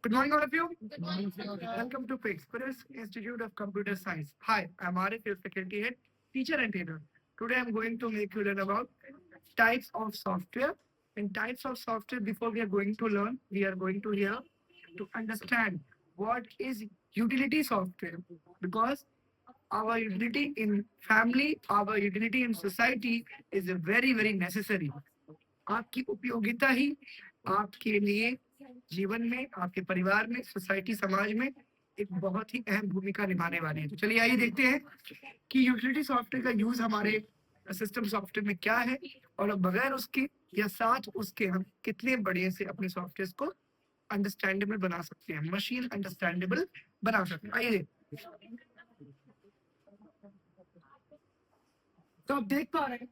Good morning, all of you. Good morning. Welcome to PICS, Paris Institute of Computer Science. Hi, I'm Arif, your faculty head, teacher and trainer. Today I'm going to make you learn about types of software. In types of software, before we are going to learn, we are going to hear to understand what is utility software, because our utility in family, our utility in society is very necessary. आपकी उपयोगिता ही आपके लिए जीवन में, आपके परिवार में, society, समाज में एक बहुत ही अहम भूमिका निभाने वाली है। तो चलिए आइए देखते हैं कि यूटिलिटी सॉफ्टवेयर का यूज हमारे सिस्टम सॉफ्टवेयर में क्या है और बगैर उसके या साथ उसके हम कितने बढ़िया से अपने सॉफ्टवेयर को अंडरस्टैंडेबल बना सकते हैं, मशीन अंडरस्टैंडेबल बना सकते हैं। आइए तो आप देख पा रहे हैं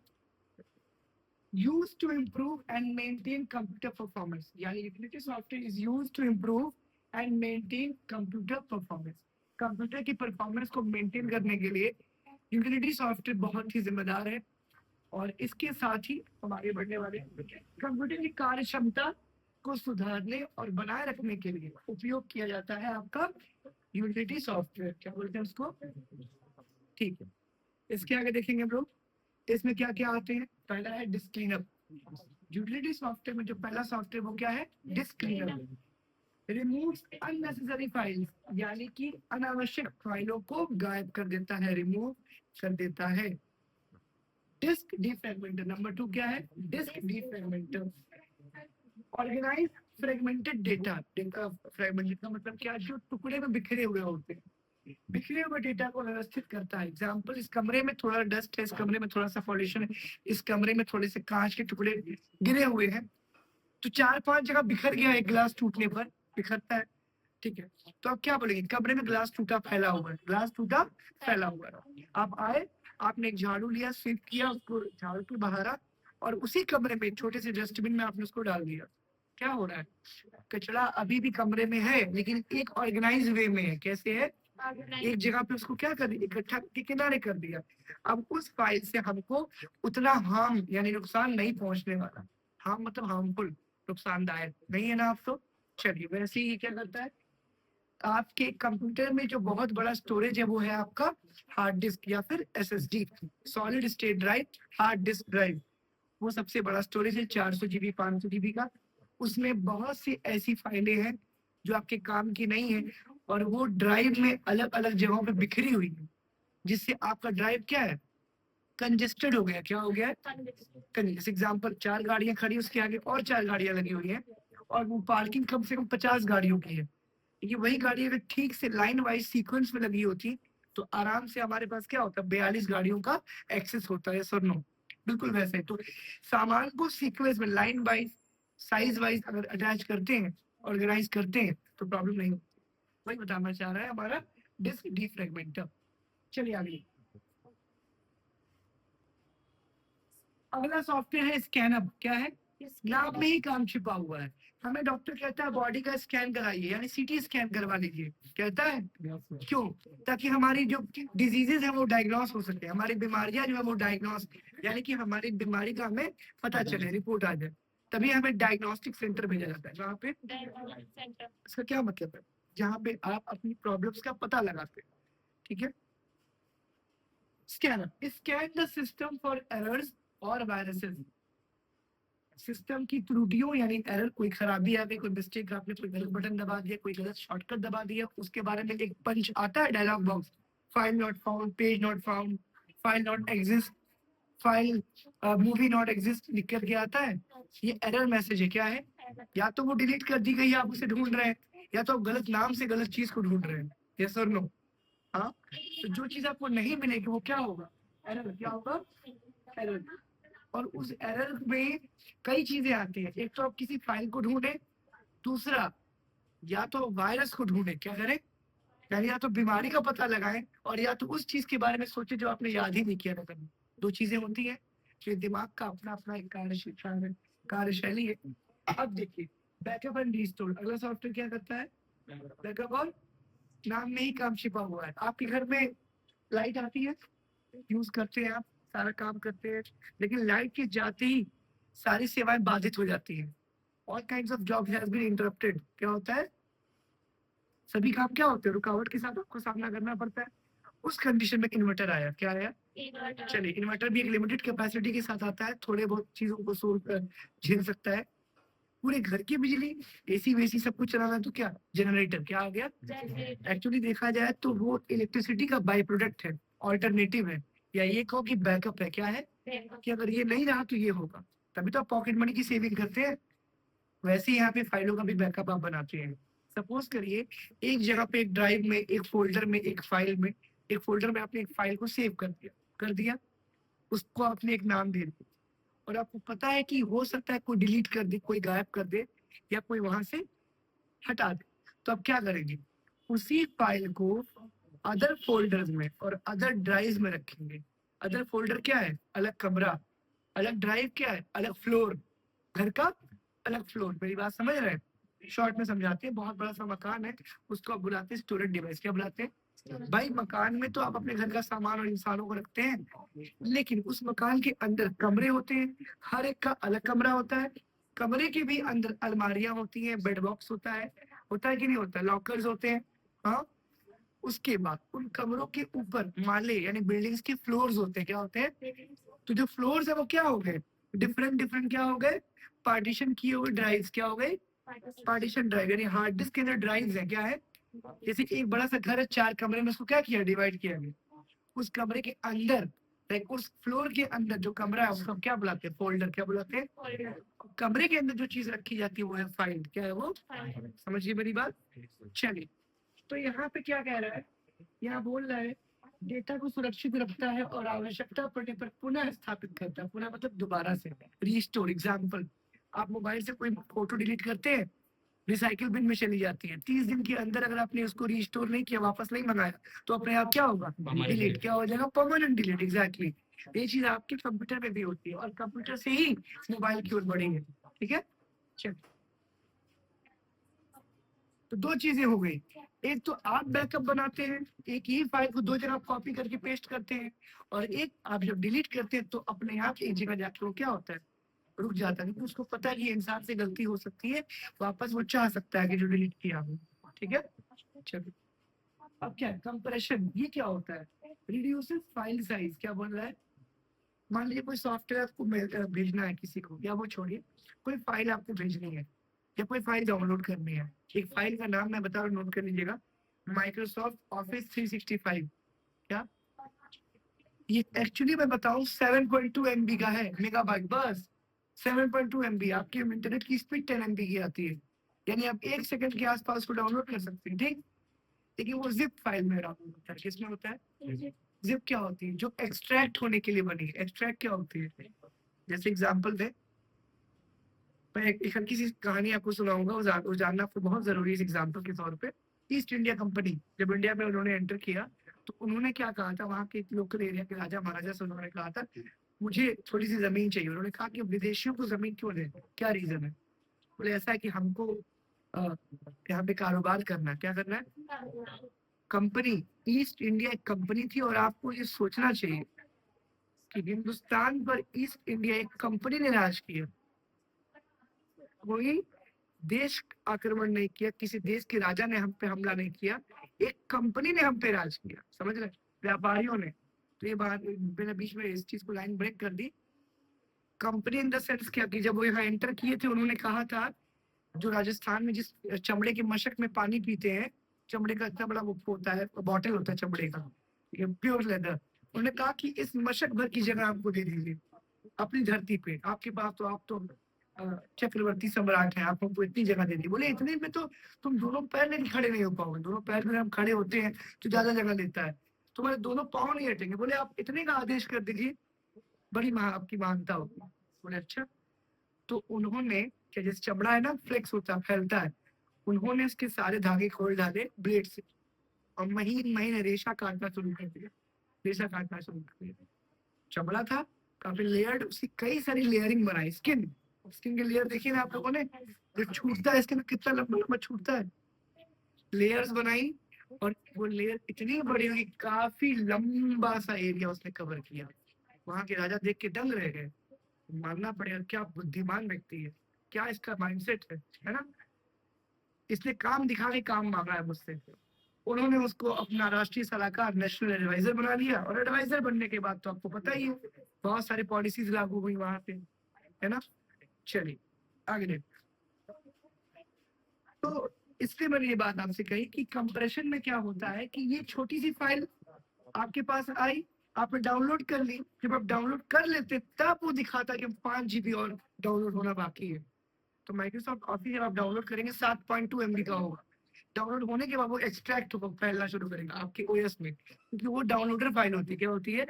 used to improve and maintain computer performance, यानी utility software is used to improve and maintain computer performance. Computer की परफॉर्मेंस को मेंटेन करने के लिए यूटिलिटी सॉफ्टवेयर बहुत ही जिम्मेदार है और इसके साथ ही हमारे बढ़ने वाले कंप्यूटर की कार्य क्षमता को सुधारने और बनाए रखने के लिए उपयोग किया जाता है आपका यूटिलिटी सॉफ्टवेयर। क्या बोलते हैं उसको? ठीक है, इसके आगे देखेंगे हम लोग इसमें क्या क्या आते हैं। पहला है डिस्क क्लीनअप। यूटिलिटी सॉफ्टवेयर में जो पहला सॉफ्टवेयर वो क्या है? Disc cleanup. Removes unnecessary files, यानी कि अनावश्यक फाइलों को गायब कर देता है, रिमूव कर देता है। डिस्क डिफ्रैगमेंटर, नंबर 2 क्या है? Disk defragmenter. Organise fragmented data. Data fragmented का मतलब क्या? जो टुकड़े में बिखरे हुए होते हैं, बिखरे हुए डेटा को व्यवस्थित करता है। एग्जाम्पल, इस कमरे में थोड़ा डस्ट है, इस कमरे में थोड़ा सा पॉल्यूशन है, इस कमरे में थोड़े से कांच के टुकड़े गिरे हुए हैं, तो 4-5 जगह बिखर गया है। गिलास टूटने पर बिखरता है, ठीक है। तो आप क्या बोलेंगे? कमरे में ग्लास टूटा फैला हुआ है, ग्लास टूटा फैला हुआ है। आप आए, आपने एक झाड़ू लिया, स्वीप किया, उसको झाड़ू के बहारा और उसी कमरे में छोटे से डस्टबिन में आपने उसको डाल दिया। क्या हो रहा है? कचरा अभी भी कमरे में है, लेकिन एक ऑर्गेनाइज वे में है। कैसे है? एक जगह पे उसको क्या कर दिया? इकट्ठा के किनारे कर दिया। अब उस फाइल से हमको उतना हार्म यानी नुकसान नहीं पहुंचने वाला। हार्म मतलब हार्मफुल, नुकसानदायक नहीं है ना आप तो। चलिए, वैसे ही क्या करता है, आपके कंप्यूटर में जो बहुत बड़ा स्टोरेज है वो है आपका हार्ड डिस्क या फिर SSD, solid state drive, hard disk drive. वो सबसे बड़ा स्टोरेज है, 400 जीबी, 500 जीबी का। उसमें बहुत सी ऐसी फाइलें हैं जो आपके काम की नहीं है और वो ड्राइव में अलग अलग जगहों पे बिखरी हुई है, जिससे आपका ड्राइव क्या है? कंजेस्टेड हो गया। क्या हो गया? कंजेस्ट। एग्जाम्पल, 4 गाड़ियां खड़ी, उसके आगे और 4 गाड़ियां लगी हुई हैं और वो पार्किंग कम से कम 50 गाड़ियों की है। ये वही गाड़ी अगर ठीक से लाइन वाइज सीक्वेंस में लगी होती तो आराम से हमारे पास क्या होता? 42 गाड़ियों का एक्सेस होता है। सर नो, बिल्कुल वैसे ही। तो सामान को सीक्वेंस में लाइन वाइज, साइज वाइज अगर अटैच करते हैं, ऑर्गेनाइज करते हैं तो प्रॉब्लम नहीं होती। वही बताना चाह रहा है हमारा डिस्क डिफ्रैगमेंटर। चलिए आगे। अगला सॉफ्टवेयर है स्कैनअप। क्या है? नाम में ही काम छिपा हुआ है। हमें डॉक्टर कहता है बॉडी का स्कैन कराइए, यानी सीटी स्कैन करवा लीजिए। कहता है क्यों? ताकि हमारी जो डिजीजेज है वो डायग्नोस हो सके, हमारी बीमारियां जो है वो डायग्नोस, यानी कि हमारी बीमारी का हमें पता चले, रिपोर्ट आ जाए। तभी हमें डायग्नोस्टिक सेंटर भेजा जाता है। जहाँ पे इसका क्या मतलब है? जहाँ पे आप अपनी प्रॉब्लम्स का पता लगाते हैं, ठीक है। Scanner scan the system for errors और वायरसेस। सिस्टम की त्रुटियों यानी एरर, कोई खराबी आ गई, कोई मिस्टेक, आपने कोई गलत बटन दबा दिया, कोई गलत शॉर्टकट दबा दिया, उसके बारे में एक पंच आता है, dialog box. File not found, page not found, file not exist, file movie not exist लिख करके आता है। ये एरर मैसेज है। क्या है? या तो वो डिलीट कर दी गई है, आप उसे ढूंढ रहे हैं, या तो आप गलत नाम से गलत चीज को ढूंढ रहे हैं। यस और नो? हाँ, तो जो चीज आपको नहीं मिलेगी वो क्या होगा? एरर। क्या होगा? एरर। और उस एरर में कई चीजें आती हैं। एक तो आप किसी फाइल को ढूंढे, दूसरा या तो वायरस को ढूंढे। क्या करें? यानी या तो बीमारी का पता लगाएं और या तो उस चीज के बारे में सोचे जो आपने याद ही नहीं किया था कभी। 2 चीजें होती हैं। फिर दिमाग का अपना अपना एक कार्यशैली है। अब देखिए, बैकअप एंड रिस्टोर अगला सॉफ्टवेयर क्या करता है? बैकअप, और नाम में ही काम छिपा हुआ है। आपके घर में लाइट आती है, यूज करते हैं आप, सारा काम करते हैं, लेकिन लाइट के जाते ही सारी सेवाएं बाधित हो जाती हैं। All kinds of jobs has been interrupted. क्या होता है? सभी काम क्या होते हैं, रुकावट के साथ आपको सामना करना पड़ता है। उस कंडीशन में इन्वर्टर आया, क्या आया? चलिए, इन्वर्टर भी एक लिमिटेड कैपेसिटी के साथ आता है, थोड़े बहुत चीजों को सोल्व कर झेल सकता है। पूरे घर की बिजली, एसी वेसी सब कुछ चलाना है तो क्या, जनरेटर क्या आ गया? एक्चुअली देखा जाए तो वो इलेक्ट्रिसिटी का बाई प्रोडक्ट है, ऑल्टरनेटिव है, या ये कहो कि बैकअप है। क्या है कि अगर ये नहीं रहा तो ये होगा, तभी तो आप पॉकेट मनी की सेविंग करते हैं। वैसे ही यहाँ पे फाइलों का भी बैकअप आप बनाते हैं। सपोज करिए एक जगह पे, एक ड्राइव में, एक फोल्डर में, एक फाइल में, एक फोल्डर में आपने एक फाइल को सेव कर दिया, उसको आपने एक नाम दे दिया, और आपको पता है कि हो सकता है कोई डिलीट कर दे, कोई गायब कर दे, या कोई वहां से हटा दे। तो आप क्या करेंगे, उसी फाइल को अदर फोल्डर्स में और अदर ड्राइव में रखेंगे। अदर फोल्डर क्या है? अलग कमरा। अलग ड्राइव क्या है? अलग फ्लोर। घर का अलग फ्लोर। मेरी बात समझ रहे हैं? शॉर्ट में समझाते हैं, बहुत बड़ा सा मकान है, उसको आप बुलाते हैं स्टोरेज डिवाइस। क्या बुलाते हैं भाई? मकान में तो आप अपने घर का सामान और इंसानों को रखते हैं, लेकिन उस मकान के अंदर कमरे होते हैं, हर एक का अलग कमरा होता है। कमरे के भी अंदर अलमारियां होती हैं, बेड बॉक्स होता है कि नहीं होता? लॉकर्स होते हैं। हाँ, उसके बाद उन कमरों के ऊपर माले यानी बिल्डिंग्स के फ्लोर्स होते हैं। क्या होते हैं? तो जो फ्लोर्स है वो क्या हो गए? डिफरेंट डिफरेंट क्या हो गए? पार्टीशन किए हुए ड्राइव्स। क्या हो गए? Partition drive. यानी हार्ड डिस्क के अंदर ड्राइव्स है। क्या है? जैसे एक बड़ा सा घर है, 4 कमरे में, उसको क्या किया? डिवाइड किया गया। उस कमरे के अंदर, लाइक उस फ्लोर के अंदर जो कमरा है उसको हम क्या बुलाते हैं? फोल्डर। क्या बुलाते हैं? कमरे के अंदर जो चीज रखी जाती है वो है फाइल। क्या है वो? समझिए मेरी बात। चलिए, तो यहाँ पे क्या कह रहा है? यहाँ बोल रहा है डेटा को सुरक्षित रखता है और आवश्यकता पड़ने पर पुनः स्थापित करता है। पुनः मतलब दोबारा से, रीस्टोर। एग्जाम्पल, आप मोबाइल से कोई फोटो डिलीट करते हैं, रिसाइकिल बिन में चली जाती है, 30 दिन के अंदर अगर आपने उसको रीस्टोर नहीं किया, वापस नहीं मंगाया, तो अपने आप क्या होगा? डिलीट। क्या हो जाएगा? Permanent delete. एग्जैक्टली ये चीज आपके कंप्यूटर में भी होती है, और कंप्यूटर से ही मोबाइल की ओर बढ़ेंगे। ठीक है, चल। तो दो चीजें हो गई, एक तो आप बैकअप बनाते हैं, एक ही फाइल को दो जगह कॉपी करके पेस्ट करते हैं, और एक आप जब डिलीट करते हैं तो अपने आप एक जगह जाके वो क्या होता है? रुक जाता है, क्योंकि उसको पता है कि इंसान से गलती हो सकती है, वापस वो चाह सकता है कि जो डिलीट किया हो। ठीक है, चलो। अब क्या है? कंप्रेशन। ये क्या होता है? Reduces file size. क्या बोल रहा है? मान लीजिए कोई सॉफ्टवेयर आपको भेजना है किसी को, या वो छोड़िए, कोई फाइल आपको भेजनी है या कोई फाइल डाउनलोड करनी है। एक फाइल का नाम मैं बता रहा हूँ, नोट कर लीजिएगा, माइक्रोसॉफ्ट ऑफिस 365। क्या ये? एक्चुअली मैं बताऊं 7.2 MB का है, मेगाबाइट बस। 7.2 MB। आपके इंटरनेट की स्पीड 10 MB की आती है, यानी आप 1 सेकंड के आसपास को डाउनलोड कर सकते हैं। ठीक, लेकिन वो जिप फाइल में डाउनलोड होता है। किसमें होता है? जिप क्या होती है? जो एक्सट्रैक्ट होने के लिए बनी है। एक्सट्रैक्ट क्या होती है? जैसे एग्जाम्पल दे, मैं एक हल्की सी कहानी आपको सुनाऊंगा, वो जानना आपको बहुत जरूरी है इस एग्जाम्पल के तौर पे। ईस्ट इंडिया कंपनी जब इंडिया में उन्होंने एंटर किया, तो उन्होंने क्या कहा था? वहाँ के लोकल एरिया के राजा महाराजा से उन्होंने कहा था, मुझे थोड़ी सी जमीन चाहिए। उन्होंने कहा कि विदेशियों को जमीन क्यों दें, क्या रीजन है? बोले ऐसा है कि हमको अ, यहाँ पे कारोबार करना है। क्या करना है? कंपनी, ईस्ट इंडिया एक कंपनी थी, और आपको ये सोचना चाहिए कि हिंदुस्तान पर ईस्ट इंडिया एक कंपनी ने राज किया। कोई देश आक्रमण नहीं किया, किसी देश के राजा ने हम पे हमला नहीं किया, एक कंपनी ने हम पे राज किया। समझ रहे? व्यापारियों ने। तो ये बात मैंने बीच में इस चीज को लाइन ब्रेक कर दी। कंपनी इन द सेंस क्या की, जब वो यहाँ एंटर किए थे उन्होंने कहा था, जो राजस्थान में जिस चमड़े के मशक में पानी पीते हैं, चमड़े का इतना बड़ा वो होता है, बॉटल होता है चमड़े का, प्योर लेदर, उन्होंने कहा कि इस मशक भर की जगह आपको दे दीजिए अपनी धरती पे। आपके पास तो, आप तो चक्रवर्ती सम्राट हैं, आपको इतनी जगह दे दी। बोले इतने में तो तुम दोनों पैर लेके खड़े नहीं हो पाओगे। दोनों पैर में हम खड़े होते हैं तो ज्यादा जगह लेता है, तुम्हारे दोनों पाँव नहीं हटेंगे। बोले आप इतने का आदेश कर दीजिए, बड़ी आपकी महानता होगी। बोले अच्छा। तो उन्होंने, क्या जैसे चमड़ा है ना, फ्लेक्स होता है, फैलता है, उन्होंने उसके सारे धागे खोल डाले ब्लेड से, और महीन महीन रेशा काटना शुरू कर दिया। रेशा काटना शुरू कर दिया। चमड़ा था काफी लेयर्ड, उसकी कई सारी लेयरिंग बनाई। स्किन, स्किन के लेयर देखिए ना आप लोगों ने, जो छूटता है स्किन कितना लंबा लंबा छूटता है। लेयर्स बनाई, और वो लेयर इतनी बड़ी हुई, काफी लंबा सा एरिया उसने कवर किया। वहां के राजा देख के दंग रह गए। मानना पड़ेगा, क्या बुद्धिमान व्यक्ति है, क्या इसका माइंडसेट है ना? इसने काम दिखा के काम मांगा है मुझसे। उन्होंने उसको अपना राष्ट्रीय सलाहकार, नेशनल एडवाइजर बना लिया, और एडवाइजर बनने के बाद तो आपको पता ही है बहुत सारी पॉलिसीज लागू हुई वहां पे, है ना। चलिए आगे देखते। तो इसलिए मैंने ये बात आपसे कही कि कंप्रेशन में क्या होता है कि ये छोटी सी फाइल आपके पास आई, आपने डाउनलोड कर ली, जब आप डाउनलोड कर लेते तब वो दिखाता कि 5 GB और डाउनलोड होना बाकी है। तो माइक्रोसॉफ्ट ऑफिस जब आप डाउनलोड करेंगे 7.2 MB का होगा। डाउनलोड होने के बाद वो एक्सट्रैक्ट होकर फैलना शुरू करेगा आपके ओएस में, क्योंकि वो डाउनलोडर फाइल होती है। क्या होती है?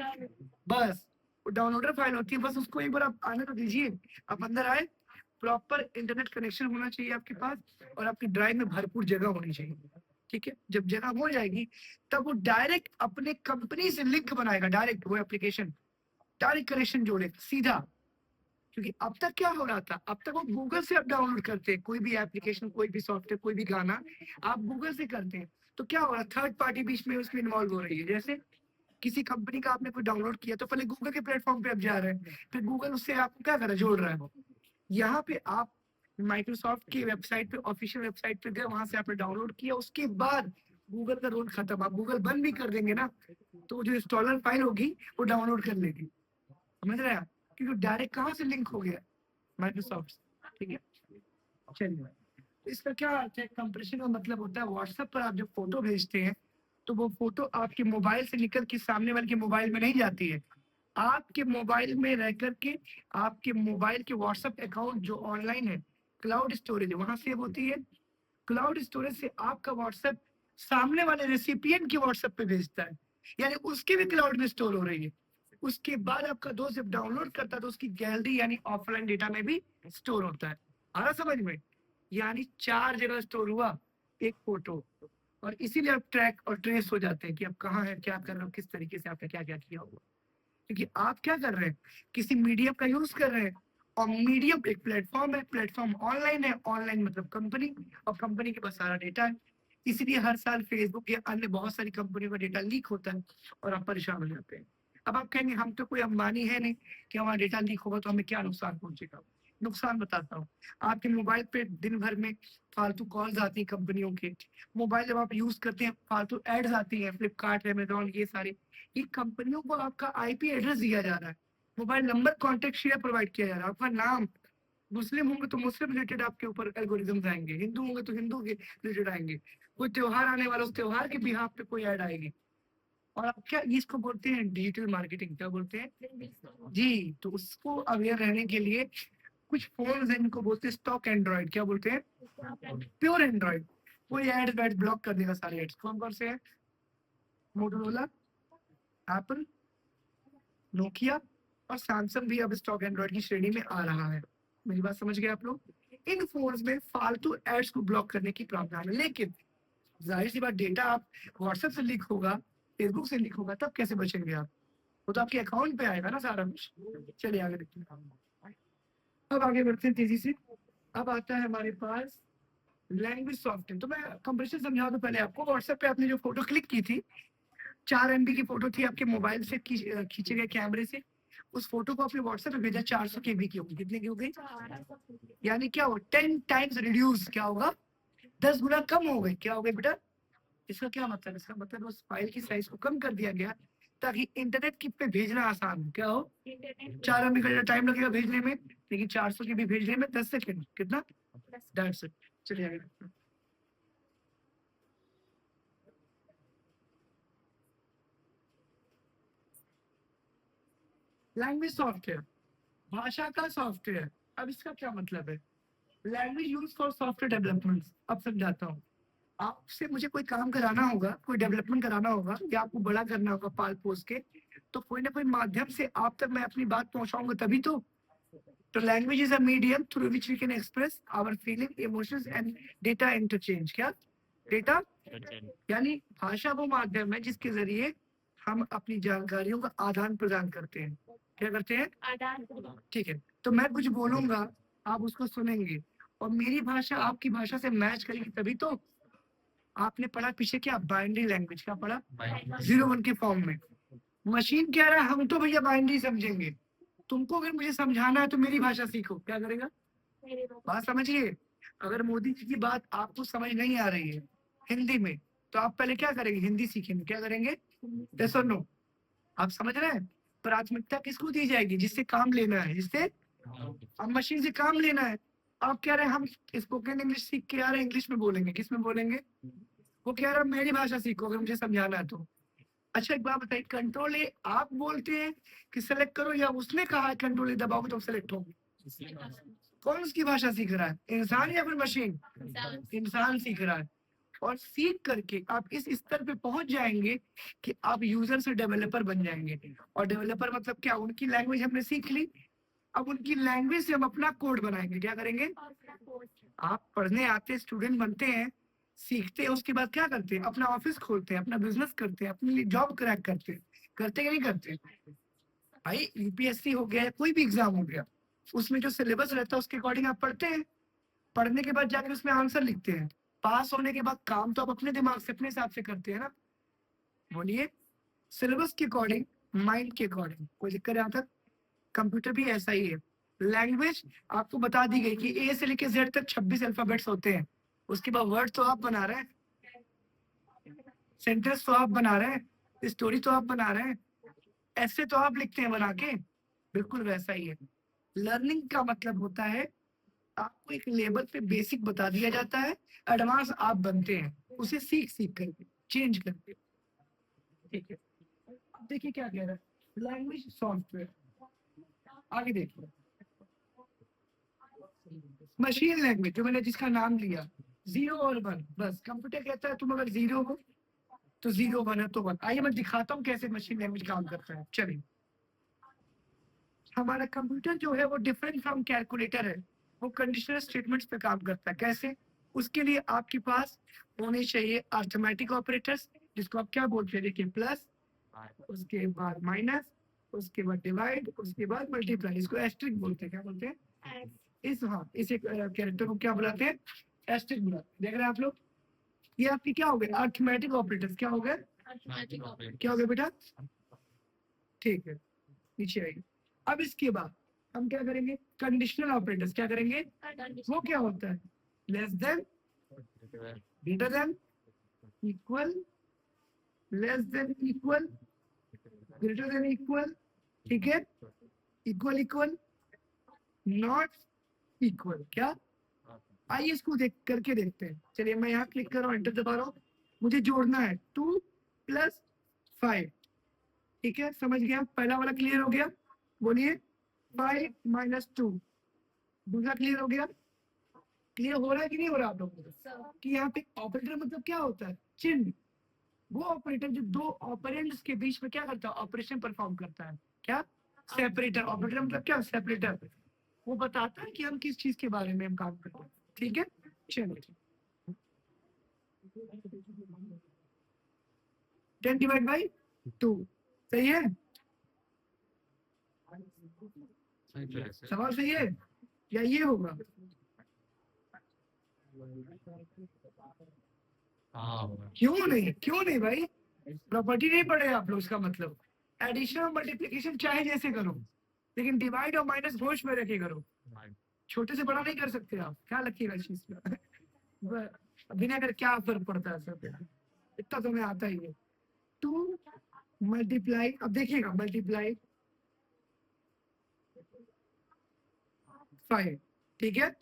बस वो डाउनलोडर फाइल होती है। बस उसको एक बार आप आने तो दीजिए, आप अंदर आए, प्रॉपर इंटरनेट कनेक्शन होना चाहिए आपके पास, और आपकी ड्राइव में भरपूर जगह होनी चाहिए। ठीक है, जब जगह हो जाएगी तब वो डायरेक्ट अपने कंपनी से लिंक बनाएगा, डायरेक्ट वो एप्लीकेशन डायरेक्ट कनेक्शन जोड़ेगा सीधा। क्योंकि अब तक क्या हो रहा था, अब तक वो गूगल से आप डाउनलोड करते हैं कोई भी एप्लीकेशन, कोई भी सॉफ्टवेयर, कोई भी गाना आप गूगल से करते हैं। तो क्या हो रहा है, थर्ड पार्टी बीच में उसमें इन्वॉल्व हो रही है। जैसे किसी कंपनी का आपने कोई डाउनलोड किया तो पहले गूगल के प्लेटफॉर्म पे आप जा रहे हैं, फिर गूगल उससे आपको क्या कर रहा है, जोड़ रहा है। यहाँ पे आप माइक्रोसॉफ्ट की वेबसाइट पे, ऑफिशियल वेबसाइट पे गए, वहां से आपने डाउनलोड किया, उसके बाद गूगल का रोल खत्म। आप गूगल बंद भी कर देंगे ना, तो जो इंस्टॉलर फाइल होगी वो डाउनलोड कर लेगी। समझ रहे हैं आप? क्योंकि डायरेक्ट कहाँ से लिंक हो गया, माइक्रोसॉफ्ट। ठीक है, चलिए। तो इसका क्या अर्थ है, कंप्रेशन का मतलब होता है व्हाट्सएप पर आप जब फोटो भेजते हैं तो वो फोटो आपके मोबाइल से निकल के सामने वाले के मोबाइल में नहीं जाती है, आपके मोबाइल में रह करके आपके मोबाइल के व्हाट्सएप अकाउंट जो ऑनलाइन है, क्लाउड स्टोरेज है, वहां सेव होती है। क्लाउड स्टोरेज से आपका व्हाट्सएप सामने वाले रेसिपिएंट के व्हाट्सएप पे भेजता है, यानी उसके भी क्लाउड में स्टोर हो रही है। उसके बाद आपका दोस्त जब डाउनलोड करता है तो उसकी गैलरी यानी ऑफलाइन डेटा में भी स्टोर होता है। आ रहा समझ में? यानी 4 जगह स्टोर हुआ एक फोटो, और इसीलिए आप ट्रैक और ट्रेस हो जाते हैं कि आप कहाँ हैं, क्या कर रहे हो, किस तरीके से आपने क्या क्या किया होगा। क्योंकि आप क्या कर रहे हैं, किसी मीडियम का यूज कर रहे हैं, और मीडियम एक प्लेटफॉर्म है, प्लेटफॉर्म ऑनलाइन है, ऑनलाइन मतलब कंपनी, और कंपनी के पास सारा डेटा है। इसीलिए हर साल फेसबुक या अन्य बहुत सारी कंपनियों का डेटा लीक होता है और आप परेशान हो जाते हैं। अब आप कहेंगे हम तो कोई अंबानी है नहीं कि हमारा डेटा लीक होगा तो हमें क्या नुकसान पहुंचेगा। नुकसान बताता हूँ, आपके मोबाइल पे दिन भर में फालतू कॉल्स आती हैं कंपनियों के, मोबाइल जब आप यूज करते हैं फालतू एड्स आती हैं, फ्लिपकार्ट, अमेजोन, ये सारे, ये कंपनियों को आपका आईपी एड्रेस दिया जा रहा है, mobile number, contact share provide किया जा रहा है, आपका नाम। मुस्लिम होंगे तो मुस्लिम रिलेटेड आपके ऊपर एल्गोरिदम्स आएंगे, हिंदू होंगे तो हिंदू के रिलेटेड आएंगे, कोई त्योहार आने वाला उस त्योहार के बिहाफ पे कोई ऐड आएगी। और आप क्या इसको बोलते हैं, डिजिटल मार्केटिंग, क्या बोलते हैं जी। तो उसको अवेयर रहने के लिए कुछ फोन है इनको बोलते हैं स्टॉक एंड्रॉइड, क्या बोलते हैं, प्योर एंड्रॉइड। कोई एड वैड ब्लॉक कर देगा सारे एड्स। कौन कौन से हैं, मोटोरोला, एप्पल, नोकिया, और सैमसंग भी अब स्टॉक एंड्रॉइड की श्रेणी में आ रहा है। मेरी बात समझ गए आप लोग? इन फोन्स में फालतू एड्स को ब्लॉक करने की प्रावधान है, लेकिन जाहिर सी बात, डेटा आप व्हाट्सएप से लीक होगा, फेसबुक से लीक होगा, तब कैसे बचेंगे आप? वो तो आपके अकाउंट पे आएगा ना सारा कुछ। चलिए आगे देखते हैं। अब आगे बढ़ते हैं तेजी से। अब आता है हमारे पास लैंग्वेज सॉफ्टवेयर। तो मैं कंप्रेशन समझा दूं पहले आपको। व्हाट्सएप पे आपने जो फोटो क्लिक की थी, 4 MB की फोटो थी, आपके मोबाइल से खींचे गए कैमरे से, उस फोटो को आपने व्हाट्सएप पे भेजा, 400 KB की होगी। कितने की हो गई? यानी क्या हो, 10 टाइम्स रिड्यूस, क्या होगा, 10 गुना कम हो गई। क्या हो गई बेटा? इसका क्या मतलब? इसका मतलब उस फाइल की साइज को कम कर दिया गया ताकि इंटरनेट की पे भेजना आसान हो। क्या हो, 4 MB का टाइम लगेगा भेजने में, लेकिन 400 KB भेजने में 10 सेकेंड, कितना, 10.5 सेकेंड। चलिए आगे। लैंग्वेज सॉफ्टवेयर, भाषा का सॉफ्टवेयर। अब इसका क्या मतलब है, language use for software development. अब समझाता हूँ। आपसे मुझे कोई काम कराना होगा, कोई डेवलपमेंट कराना होगा, या आपको बड़ा करना होगा पाल पोस के, तो कोई ना कोई माध्यम से आप तक मैं अपनी बात पहुंचाऊंगा तभी तो। तो language is a medium through which we can express our feeling, emotions and data interchange. क्या, डेटा, यानी भाषा वो माध्यम है जिसके जरिए हम अपनी जानकारियों का आदान प्रदान करते हैं। क्या करते हैं? आदान प्रदान। ठीक है, तो मैं कुछ बोलूंगा, आप उसको सुनेंगे, और मेरी भाषा आपकी भाषा से मैच करेगी तभी तो। आपने पढ़ा पीछे क्या, बाइनरी लैंग्वेज, क्या पढ़ा, 0 1 के फॉर्म में। मशीन कह रहा है हम तो भैया बाइनरी समझेंगे, तुमको अगर मुझे समझाना है तो मेरी भाषा सीखो। क्या करेगा, बात समझिए। अगर मोदी जी की बात आपको समझ नहीं आ रही है हिंदी में, तो आप पहले क्या करेंगे? हिंदी सीखेंगे, क्या करेंगे? यस और नो? आप समझ रहे हैं? प्राथमिकता किसको दी जाएगी? जिससे काम लेना है, जिससे अब मशीन से काम लेना है। आप कह रहे हैं हम स्पोकन इंग्लिश सीख के आ रहे हैं, इंग्लिश में बोलेंगे, किस में बोलेंगे? वो कह रहा है मेरी भाषा सीखो अगर मुझे समझाना है तो। अच्छा एक बात बताइए, कंट्रोल ए आप बोलते हैं कि सेलेक्ट करो, या उसने कहा है कंट्रोल ए दबाओगे तो सेलेक्ट होगी? कौन उसकी भाषा सीख रहा है, इंसान या फिर मशीन? इंसान सीख रहा है। और सीख करके आप इस स्तर पे पहुंच जाएंगे कि आप यूजर से डेवलपर बन जाएंगे। और डेवलपर मतलब क्या? उनकी लैंग्वेज हमने सीख ली, अब उनकी लैंग्वेज से हम अपना कोड बनाएंगे। क्या करेंगे? आप पढ़ने आते स्टूडेंट बनते हैं, सीखते हैं, उसके बाद क्या करते हैं? अपना ऑफिस खोलते हैं, अपना बिजनेस करते हैं, अपने लिए जॉब क्रैक करते हैं। करते कि नहीं करते? भाई यूपीएससी हो गया, कोई भी एग्जाम हो गया, उसमें जो सिलेबस रहता है उसके अकॉर्डिंग आप पढ़ते हैं। पढ़ने के बाद जाके उसमें आंसर लिखते हैं। पास होने के बाद काम तो आप अपने दिमाग से अपने हिसाब से करते हैं ना। बोलिए। सिलेबस के अकॉर्डिंग, माइंड के अकॉर्डिंग। कोई दिक्कत है यहाँ तक? कंप्यूटर भी ऐसा ही है। लैंग्वेज आपको बता दी गई कि ए से लेकर जेड तक 26 अल्फाबेट्स होते हैं। उसके बाद वर्ड तो आप बना रहे हैं, सेंटेंस तो आप बना रहे हैं, स्टोरी तो आप बना रहे हैं, ऐसे तो आप लिखते हैं बना के। बिल्कुल वैसा ही है। लर्निंग का मतलब होता है आपको एक लेवल पे बेसिक बता दिया जाता है, एडवांस आप बनते हैं उसे सीख सीख करके, चेंज करके। ठीक है, अब देखिए क्या कह रहा है, लैंग्वेज सॉफ्टवेयर। आगे देखिए, मशीन लैंग्वेज जो मैंने जिसका नाम लिया, 0 और 1। बस कंप्यूटर कहता है तुम अगर 0 हो तो 0, 1 है तो 1। आइए मैं दिखाता हूँ कैसे मशीन लैंग्वेज काम करता है। चलिए, हमारा कंप्यूटर जो है वो डिफरेंट फ्रॉम कैलकुलेटर है। वो कंडीशनल स्टेटमेंट्स पे काम करता है। कैसे? उसके लिए आपके पास होने चाहिए अर्थमेटिक ऑपरेटर्स, जिसको आप क्या बोलते हैं? देखिए, प्लस, उसके बाद माइनस, उसके बाद डिवाइड, उसके बाद मल्टीप्लाई। इसको एस्ट्रिक बोलते हैं। क्या बोलते हैं? इस हाँ इस कैरेक्टर को क्या बुलाते हैं? एस्ट्रिक बुलाते हैं। देख रहे हैं आप लोग? ये आपकी क्या हो गए? Arithmetic operators. क्या हो गए? क्या हो गया बेटा? ठीक है, नीचे आइए। अब इसके बाद हम क्या करेंगे? Conditional operators. क्या करेंगे? वो क्या होता है? Less than, greater than, equal, less than equal, greater than equal. ठीक है, इक्वल इक्वल, नॉट इक्वल। क्या? आइए इसको देख करके देखते हैं। चलिए मैं यहाँ क्लिक कर रहा हूँ, एंटर दबा रहा हूँ। मुझे जोड़ना है 2 + 5। ठीक है, समझ गया? पहला वाला क्लियर हो गया। बोलिए, 5 - 2। दूसरा क्लियर हो गया? क्लियर हो रहा है कि नहीं हो रहा आप लोगों को? कि यहाँ पे ऑपरेटर मतलब क्या होता है? चिन्ह। वो ऑपरेटर जो दो ऑपरेंड्स के बीच में क्या करता है? ऑपरेशन परफॉर्म करता है। क्या? सेपरेटर। ऑपरेटर मतलब क्या? सेपरेटर। वो बताता है कि हम किस चीज के बारे में हम काम करते हैं। ठीक है, चलिए। 10/2 सही है? सवाल सही है या ये होगा? क्यों नहीं? क्यों नहीं भाई? प्रॉपर्टी नहीं पढ़े आप लोग, इसका मतलब एडिशन और मल्टीप्लीकेशन चाहे जैसे करो, लेकिन डिवाइड और माइनस होश में रखे करो। छोटे से बड़ा नहीं कर सकते आप। क्या लगेगा इस चीज का? बिना कर क्या फर्क पड़ता है सब? इतना तो हमें आता ही है। 2 × अब देखिएगा, मल्टीप्लाई 5। ठीक है,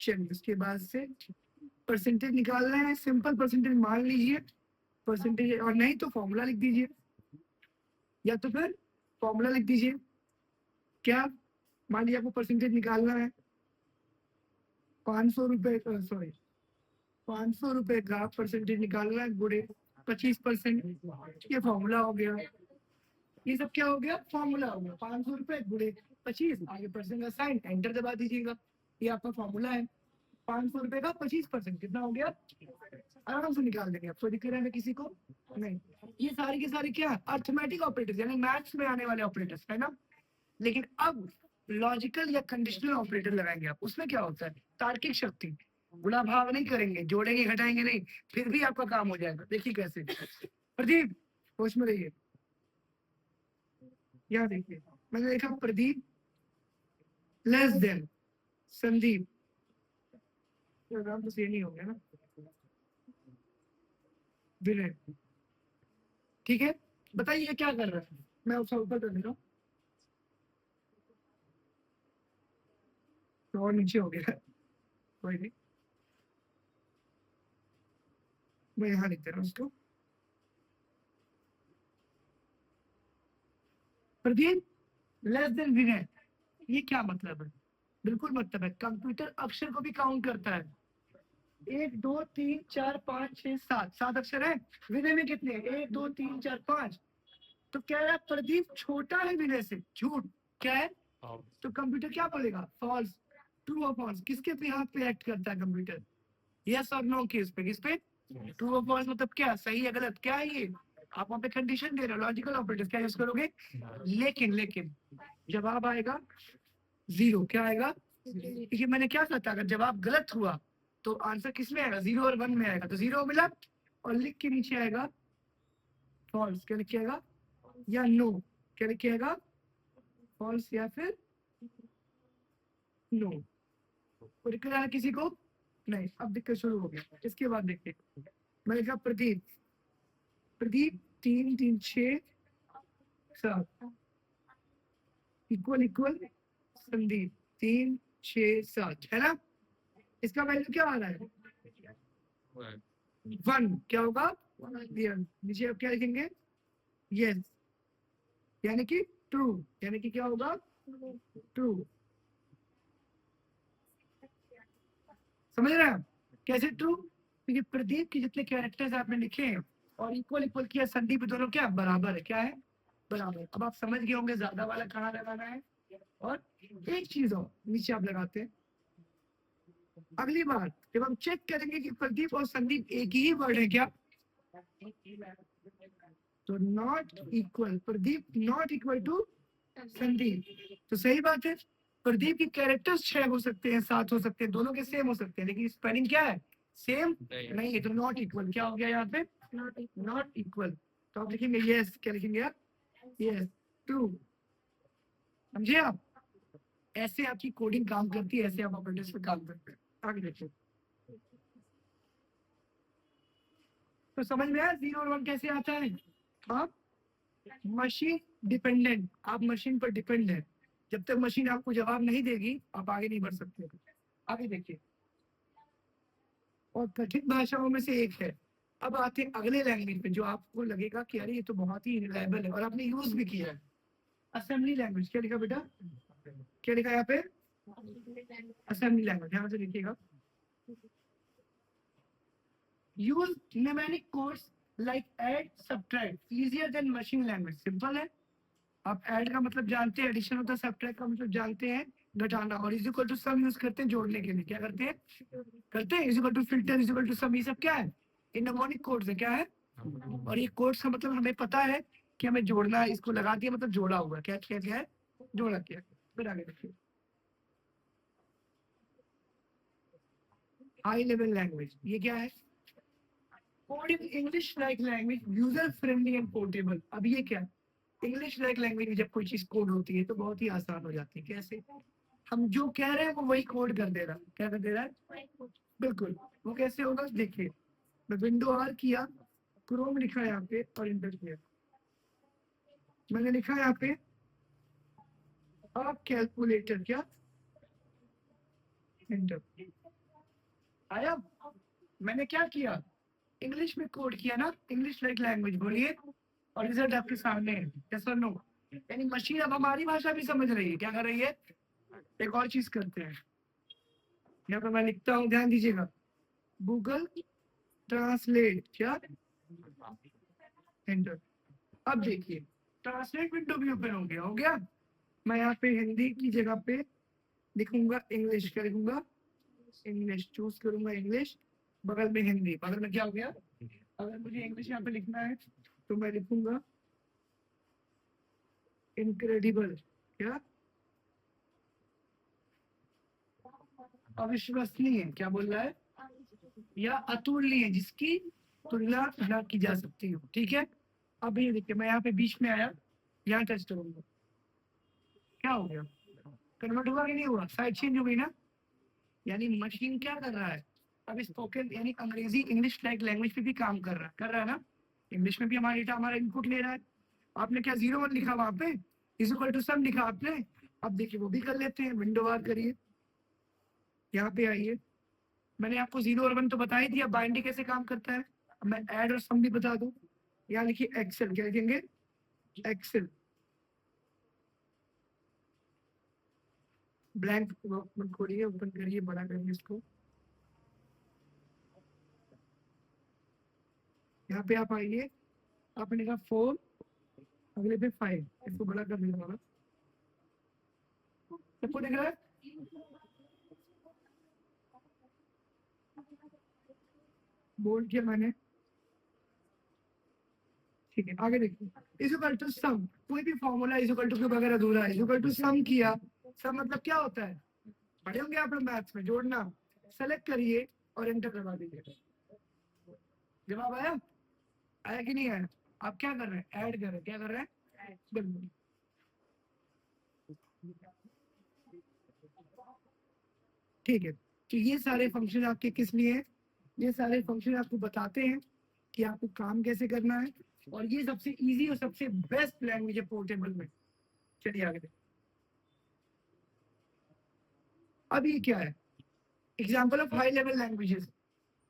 चलिए उसके बाद से परसेंटेज निकालना है। सिंपल परसेंटेज मान लीजिए, परसेंटेज, और नहीं तो फॉर्मूला लिख दीजिए, या तो फिर फॉर्मूला लिख दीजिए। क्या? मान लीजिए आपको परसेंटेज निकालना है 500 रुपए, सॉरी 500 रुपए का परसेंटेज निकालना है, गुड़े 25%। ये फॉर्मूला हो गया। ये सब क्या हो गया? फॉर्मूला हो गया। 500 रुपए गुड़े 25, आगे परसेंट का साइन, एंटर दबा दीजिएगा। ये आपका फॉर्मूला है। 500 रुपए का 25% कितना हो गया? आराम से निकाल देंगे। आपको दिख रहा है किसी को? नहीं। ये सारी की सारी क्या? अर्थमेटिक ऑपरेटर्स, यानी मैथ्स में आने वाले ऑपरेटर्स है ना। लेकिन अब लॉजिकल या कंडीशनल ऑपरेटर लगाएंगे आप। उसमें क्या होता है? तार्किक शक्ति। गुणा भाग नहीं करेंगे, जोड़ेंगे घटाएंगे नहीं, फिर भी आपका काम हो जाएगा। देखिए कैसे। प्रदीप, होश में रहिए। यहाँ देखिए, मैंने देखा प्रदीप लेस देन संदीप, तो नाम तो सेम ही हो गया ना, विनय। ठीक है, बताइए ये क्या कर रहा है, मैं उसका ऊपर कर देता हूँ तो और नीचे हो गया। कोई नहीं, मैं यहाँ लिख दे रहा हूँ उसको। प्रदीप लेस देन विनय, ये क्या मतलब है? बिल्कुल मतलब है, कंप्यूटर अक्षर को भी काउंट करता है। 1 2 3 4 5 6 7, 7 अक्षर है। विनय में कितने? 1 2 3 4 5। तो कह रहा है प्रदीप छोटा है विनय से, झूठ। क्या है? तो कंप्यूटर क्या बोलेगा? फॉल्स। ट्रू और फॉल्स किसके बिहाफ पे एक्ट करता है कंप्यूटर? यस और नो केस पे, किस पे? ट्रू और फॉल्स मतलब क्या, सही है गलत, क्या है ये? आप वहां पे कंडीशन दे रहे हो, लॉजिकल ऑपरेटर्स क्या यूज करोगे? लेकिन लेकिन जवाब आएगा जीरो। क्या आएगा? देखिए मैंने क्या कहता, अगर जवाब गलत हुआ तो आंसर किस में आएगा? 0 और 1 में आएगा, तो 0 मिला, और लिख के नीचे आएगा फॉल्स। क्या लिखिएगा? या नो। क्या लिखिएगा? फॉल्स या फिर नो। कोई दिक्कत आ रहा है किसी को? नहीं, अब दिक्कत शुरू हो गया। इसके बाद देखिए, मैंने कहा प्रदीप, प्रदीप 3 3 6 7 इक्वल इक्वल संदीप 3 6 7, है ना? इसका वैल्यू क्या आ रहा है? 1। क्या होगा? नीचे आप क्या लिखेंगे? यस, यानी कि ट्रू। यानी कि क्या होगा? ट्रू। समझ रहे हैं आप? कैसे ट्रू? क्योंकि प्रदीप के जितने कैरेक्टर्स आपने लिखे हैं और इक्वल इक्वल किया, संदीप दोनों क्या बराबर है? क्या है? बराबर। अब आप समझ गए होंगे ज्यादा वाला कहाँ लगाना है। और एक चीज और नीचे आप लगाते हैं, अगली बार जब हम चेक करेंगे कि प्रदीप और संदीप एक ही वर्ड है क्या, तो not equal, Pradeep not equal to Sandeep, तो सही बात है। प्रदीप के कैरेक्टर्स 6 हो सकते हैं, 7 हो सकते हैं, दोनों के सेम हो सकते हैं, लेकिन स्पेलिंग क्या है? सेम नहीं है, तो नॉट इक्वल। क्या हो गया यहाँ पे? Not equal. तो आप लिखेंगे यस। क्या लिखेंगे आप? Yes, true. समझे आप? ऐसे आपकी कोडिंग काम करती है, ऐसे आप ऑपरेटर्स पे काम करते हैं। आगे देखिए, तो समझ में आया 0 और 1 कैसे आता है? आप मशीन डिपेंडेंट, आप मशीन पर डिपेंड है। जब तक मशीन आपको जवाब नहीं देगी आप आगे नहीं बढ़ सकते। आगे देखिए, और कठिन भाषाओं में से एक है। अब आते हैं अगले लैंग्वेज पे, जो आपको लगेगा कि अरे ये तो बहुत ही रिलायबल है और आपने यूज भी किया है। Assembly language. क्या लिखा बेटा? क्या लिखा यहाँ पे? Assembly language. ध्यान से लिखिएगा। Use numeric codes like add subtract easier than machine language. Simple है। आप ऐड का मतलब जानते हैं, एडिशन होता है, सब्ट्रैक्ट का मतलब जानते हैं, घटाना, और is equal to sum use करते हैं जोड़ने के लिए। क्या करते हैं? करते हैं। Is equal to filter, is equal to sum, ये सब क्या है? इन निमोनिक कोड्स है। क्या है? और ये कोड्स का मतलब हमें पता है कि हमें जोड़ना है, इसको लगा दिया मतलब जोड़ा हुआ। क्या क्या क्या है? जोड़ा किया। फिर आगे देखिए, हाई लेवल लैंग्वेज। ये क्या है? Code in English like language, user friendly and portable. अब ये क्या है? इंग्लिश लाइक लैंग्वेज में जब कोई चीज कोड होती है तो बहुत ही आसान हो जाती है। कैसे? हम जो कह रहे हैं वो वही कोड कर दे रहा है। क्या कर दे रहा है? बिल्कुल। वो कैसे होगा देखिए, मैं विंडो आर किया, क्रोम लिखा यहाँ पे और इंटर किया, मैंने लिखा यहाँ पे अब कैलकुलेटर, क्या? इंटर। आया? मैंने क्या किया? इंग्लिश में कोड किया ना, इंग्लिश लाइक लैंग्वेज। बोलिए, और रिजल्ट आपके सामने है। यस और नो? यानी मशीन अब हमारी भाषा भी समझ रही है। क्या कर रही है? एक और चीज करते हैं, यहाँ पे मैं लिखता हूँ, ध्यान दीजिएगा, गूगल ट्रांसलेट। क्या? एंटर। अब देखिए, ट्रांसलेट विंडो भी ओपन हो गया। हो गया? मैं यहाँ पे हिंदी की जगह पे लिखूंगा इंग्लिश। क्या लिखूंगा? इंग्लिश। चूज करूंगा इंग्लिश, बगल में हिंदी, बगल में क्या हो गया? अगर मुझे इंग्लिश यहाँ पे लिखना है तो मैं लिखूंगा इनक्रेडिबल। क्या? अविश्वसनीय। क्या बोल रहा है? या अतुलनीय, जिसकी तुलना न की जा सकती हो। ठीक है? अब ये देखिए, मैं यहाँ पे बीच में आया, यहाँ टच करूंगा, क्या हो गया? कन्वर्ट हुआ कि नहीं हुआ? साइड चेंज हो गई ना? यानी मशीन क्या कर रहा है? अब स्पोकन यानी अंग्रेजी इंग्लिश लाइक लैंग्वेज पे भी काम कर रहा है ना। इंग्लिश में भी हमारा डेटा हमारा इनपुट ले रहा है। आपने क्या 0 1 लिखा वहां पे, इज इक्वल टू सम लिखा आपने। अब देखिए वो भी कर लेते हैं, विंडो बार करिए, यहाँ पे आइए। मैंने आपको 0 और 1 तो बता ही दिया, बाइनरी कैसे काम करता है। अब मैं ऐड और सम भी बता दूं। यहाँ लिखिए एक्सेल, क्या लिखेंगे, एक्सेल ब्लैंक डॉक्यूमेंट खोलिए, ओपन करिए, बड़ा करिए इसको। यहाँ पे आप आइए, आपने कहा 4, अगले पे 5, इसको बड़ा कर देना होगा। सबको दिख रहा है। बोल्ड किया मैंने, ठीक है। आगे देखिए, इज इक्वल टू सम, कोई भी फॉर्मूला इज इक्वल टू के बगैर अधूरा है। इज इक्वल टू सम किया, सम मतलब क्या होता है, पढ़े होंगे आप लोग मैथ्स में, जोड़ना। सेलेक्ट करिए और एंटर करवा दीजिए। जवाब आया, आया कि नहीं आया। आप क्या कर रहे हैं, ऐड कर रहे हैं, क्या कर रहे हैं, बिल्कुल। ठीक है, तो ये सारे फंक्शन आपके किस लिए हैं, ये सारे फंक्शन आपको बताते हैं कि आपको काम कैसे करना है। और ये सबसे इजी और सबसे बेस्ट लैंग्वेज है पोर्टेबल में। चलिए आगे देखिए। अब ये क्या है, example of high level languages,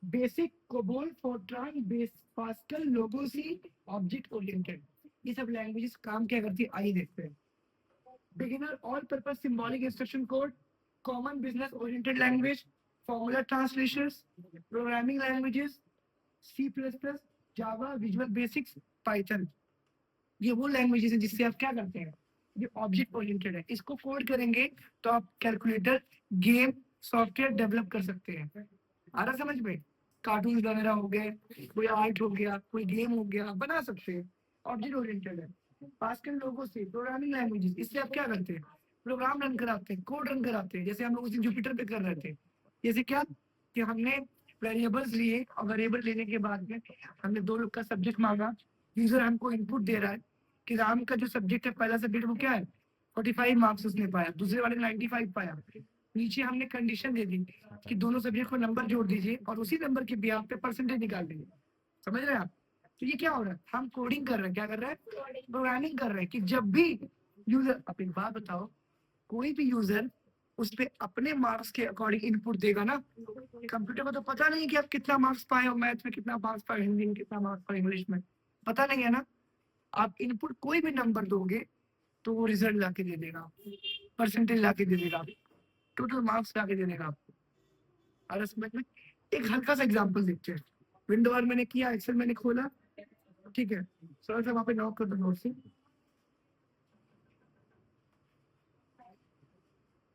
BASIC, COBOL, FORTRAN, base, Pascal, Logo C, object oriented. ये सब लैंग्वेजेस काम क्या करती है, आइए देखते हैं। Beginner all purpose symbolic instruction code, common business oriented language, formula translations, programming languages, C plus plus, Java, visual basics, Python. ये वो लैंग्वेजेस है जिससे आप क्या करते हैं, ये ऑब्जेक्ट ओरिएंटेड है। इसको कोड करेंगे तो आप कैलकुलेटर, गेम, सॉफ्टवेयर डेवलप कर सकते हैं। आ रहा समझ में, कार्टून वगैरह हो गए, कोई आर्ट हो गया, कोई गेम हो गया, बना सकते हैं। ऑब्जेक्ट ओरिएंटेड है। पास्कल, लोगो से, प्रोग्रामिंग लैंग्वेजेस, इससे आप क्या करते हैं, प्रोग्राम रन कराते हैं, कोड रन कराते हैं। जैसे हम लोग उस दिन जुपिटर पे कर रहे थे। जैसे क्या कि हमने वेरिएबल्स लिए और वेरिएबल लेने के बाद में हमने 2 लोग का सब्जेक्ट मांगा। यूजर हमको इनपुट दे रहा है कि राम का जो सब्जेक्ट है, पहला सब्जेक्ट वो क्या है, 45 मार्क्स उसने पाया, दूसरे वाले ने 95 पाया। नीचे हमने कंडीशन दे दी कि दोनों सब्जेक्ट को नंबर जोड़ दीजिए और उसी नंबर के बिहाफ पे परसेंटेज निकाल दीजिए। समझ रहे हैं आप। तो ये क्या हो रहा है, हम कोडिंग कर रहे हैं, क्या कर रहे हैं, प्रोग्रामिंग कर रहे हैं कि जब भी यूजर, अब एक बात बताओ, कोई भी यूजर उस पे अपने मार्क्स के अकॉर्डिंग इनपुट देगा ना। कंप्यूटर को तो पता नहीं कि आप कितना मार्क्स पाए हो, मैथ में कितना मार्क्स पाए, हिंदी में कितना मार्क्स पाए, इंग्लिश में पता नहीं है ना। आप इनपुट कोई भी नंबर दोगे तो वो रिजल्ट ला के दे देगा, परसेंटेज ला के दे देगा, टोटल मार्क्स ला के दे देगा आपको। और समझ में, एक हल्का सा एग्जांपल देखते हैं। विंडो वन मैंने किया, एक्सेल मैंने खोला, ठीक है। थोड़ा सा वहाँ पे नोट कर दो, नोट से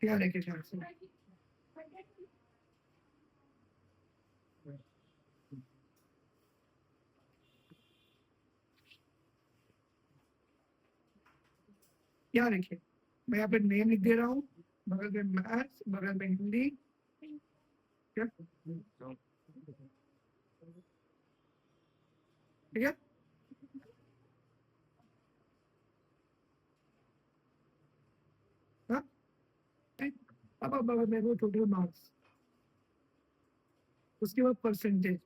क्या लेके ध्यान से। क्या लिखे, मैं यहाँ पे नेम लिख दे रहा हूँ, बगल में मैथ्स, बगल में हिंदी, क्या, ठीक है। हाँ, ठीक। अब मेरे को टोटल मार्क्स, उसके बाद परसेंटेज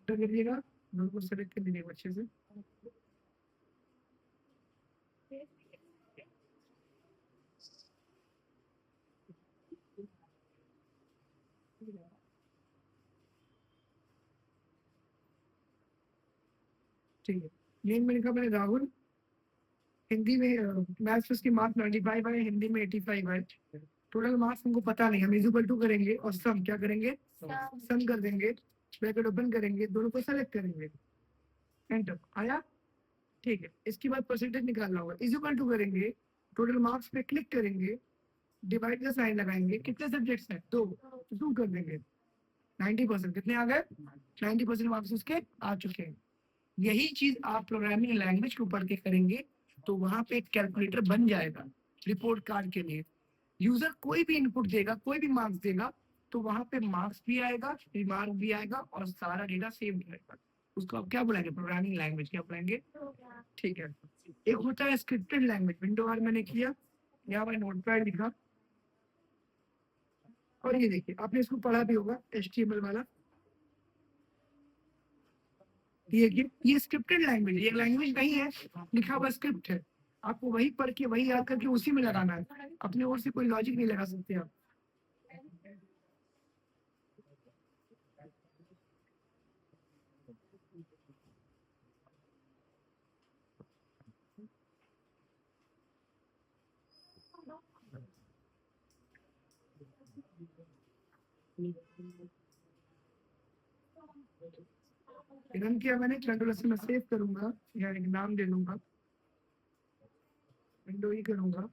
करिएगा, दोनों को सेलेक्ट कर लीजिएगा अच्छे से। ठीक है, नेम में लिखा मैंने राहुल, हिंदी में मैथ्स उसकी मार्क्स 95 आए, हिंदी में 85 आए। टोटल मार्क्स हमको पता नहीं, हम इक्वल टू करेंगे और सम क्या करेंगे, सम कर देंगे, ब्रैकेट ओपन करेंगे, दोनों को सेलेक्ट करेंगे, एंटर आया। ठीक है, इसके बाद परसेंटेज निकालना होगा, इक्वल टू करेंगे, टोटल मार्क्स पे क्लिक करेंगे, डिवाइड का साइन लगाएंगे, कितने सब्जेक्ट्स हैं, 2, तो 2 कर देंगे। 90% कितने आ गए, 90% मार्क्स उसके आ चुके हैं। यही चीज आप प्रोग्रामिंग लैंग्वेज के ऊपर के करेंगे तो वहां पे एक कैलकुलेटर बन जाएगा रिपोर्ट कार्ड के लिए। यूजर कोई भी इनपुट देगा, कोई भी मार्क्स देगा, तो वहां पे मार्क्स भी आएगा, रिमार्क भी आएगा और सारा डेटा सेव रहेगा। उसको आप क्या बुलाएंगे, प्रोग्रामिंग लैंग्वेज क्या बुलाएंगे, ठीक है। एक होता है स्क्रिप्टेड लैंग्वेज, विंडो वार मैंने किया, यहाँ मैंने नोटपैड लिखा, और ये देखिए आपने इसको पढ़ा भी होगा HTML वाला, ये स्क्रिप्टेड लैंग्वेज, ये लैंग्वेज नहीं है, लिखा हुआ स्क्रिप्ट है, आपको वही पढ़ के वही याद करके उसी में लगाना है, अपने ओर से कोई लॉजिक नहीं लगा सकते आप। रन किया मैंने, कंट्रोल से मैं सेव करूंगा या एक नाम दे दूंगा, विंडो ही करूंगा।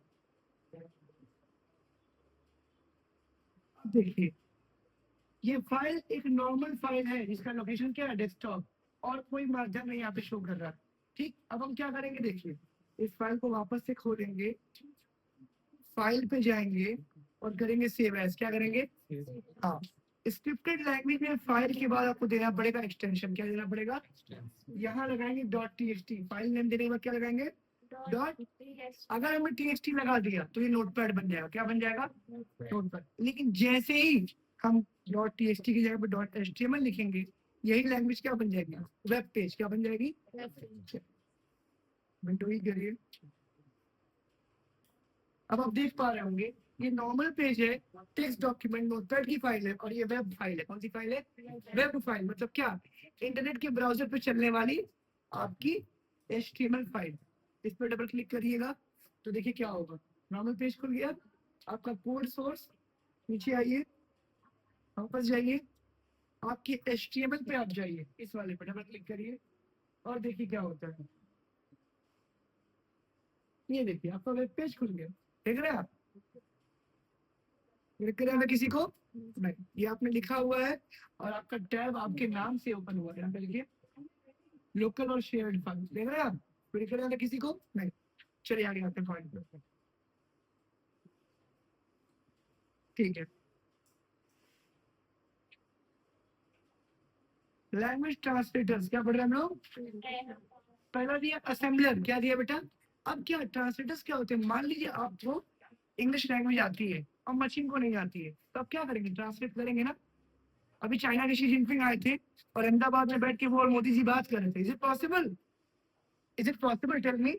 देखिए ये फाइल एक नॉर्मल फाइल है जिसका लोकेशन क्या है, डेस्कटॉप, और कोई माध्यम नहीं यहाँ पे शो कर रहा। ठीक, अब हम क्या करेंगे, देखिए इस फाइल को वापस से खोलेंगे, फाइल पे जाएंगे और करेंगे सेव एज, क्या करेंगे, हाँ। स्क्रिप्टेड लैंग्वेज में फाइल के बाद आपको देना पड़ेगा एक्सटेंशन, क्या देना पड़ेगा, यहाँ लगाएंगे .txt, फाइल नेम देने के बाद क्या लगाएंगे डॉट, अगर हमने txt लगा दिया तो ये नोटपैड बन जाएगा, क्या बन जाएगा, नोटपैड। लेकिन जैसे ही हम .txt की जगह पे .html लिखेंगे, यही लैंग्वेज क्या बन जाएगी, वेब पेज, क्या बन जाएगी, विंडो ही करिए। अब आप देख पा रहे होंगे ये नॉर्मल पेज है, टेक्स्ट डॉक्यूमेंट नोटपैड की फाइल है, और ये वेब फाइल है, कौन सी फाइल है, वेब फाइल, मतलब क्या, इंटरनेट के ब्राउजर पे चलने वाली आपकी HTML फाइल। इस पर डबल क्लिक करिएगा तो देखिए क्या होगा, नॉर्मल पेज खुल गया, आपका कोड सोर्स, नीचे आइए, वापस जाइए, आपकी HTML पे आप जाइए, इस वाले पे डबल क्लिक करिए और देखिए क्या होता है, ये देखिए आपका वेब पेज खुल गया, देख रहे हैं आप, क्लिक करें ना किसी को, नहीं, ये आपने लिखा हुआ है और आपका टैब आपके नाम से ओपन हुआ है, यहाँ पे लिखिए लोकल और शेयर्ड फाइल, देख रहे हैं आप, क्लिक करें ना किसी को, नहीं, चलिए आगे आते हैं पॉइंट पे, ठीक है। लैंग्वेज ट्रांसलेटर्स, क्या पढ़ रहे हैं हम लोग, पहला दिया असेंबलर, क्या दिया बेटा, अब क्या ट्रांसलेटर्स क्या होते हैं, मान लीजिए आपको इंग्लिश लैंग्वेज आती है और मशीन को नहीं आती है, तो आप क्या करेंगे, ट्रांसलेट करेंगे ना। अभी चाइना के शी जिनपिंग आए थे और अहमदाबाद में बैठ के वो और मोदी जी बात कर रहे थे, is it possible, is it possible, tell me,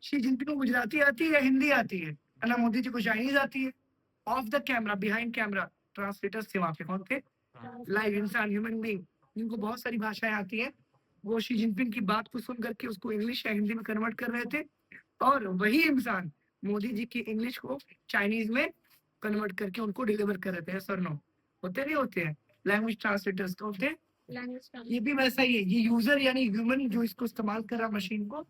Xi Jinping को गुजराती आती है या हिंदी आती है, ना मोदी जी को चाइनीज आती है। Of the camera, behind camera translators थे वहां पे, कौन थे, लाइव इंसान, ह्यूमन बीइंग, जिनको बहुत सारी भाषाएं आती है, वो शी जिनपिंग की बात को सुन करके उसको इंग्लिश या हिंदी में कन्वर्ट कर रहे थे, और वही इंसान मोदी जी की इंग्लिश को चाइनीज में कन्वर्ट करके उनको डिलीवर कर रहे थे, सर नो, होते नहीं होते हैं लैंग्वेज ट्रांसलेटर्स, तो होते हैं। ये भी वैसा ही है, ये यूजर यानी ह्यूमन जो इसको इस्तेमाल कर रहा मशीन को,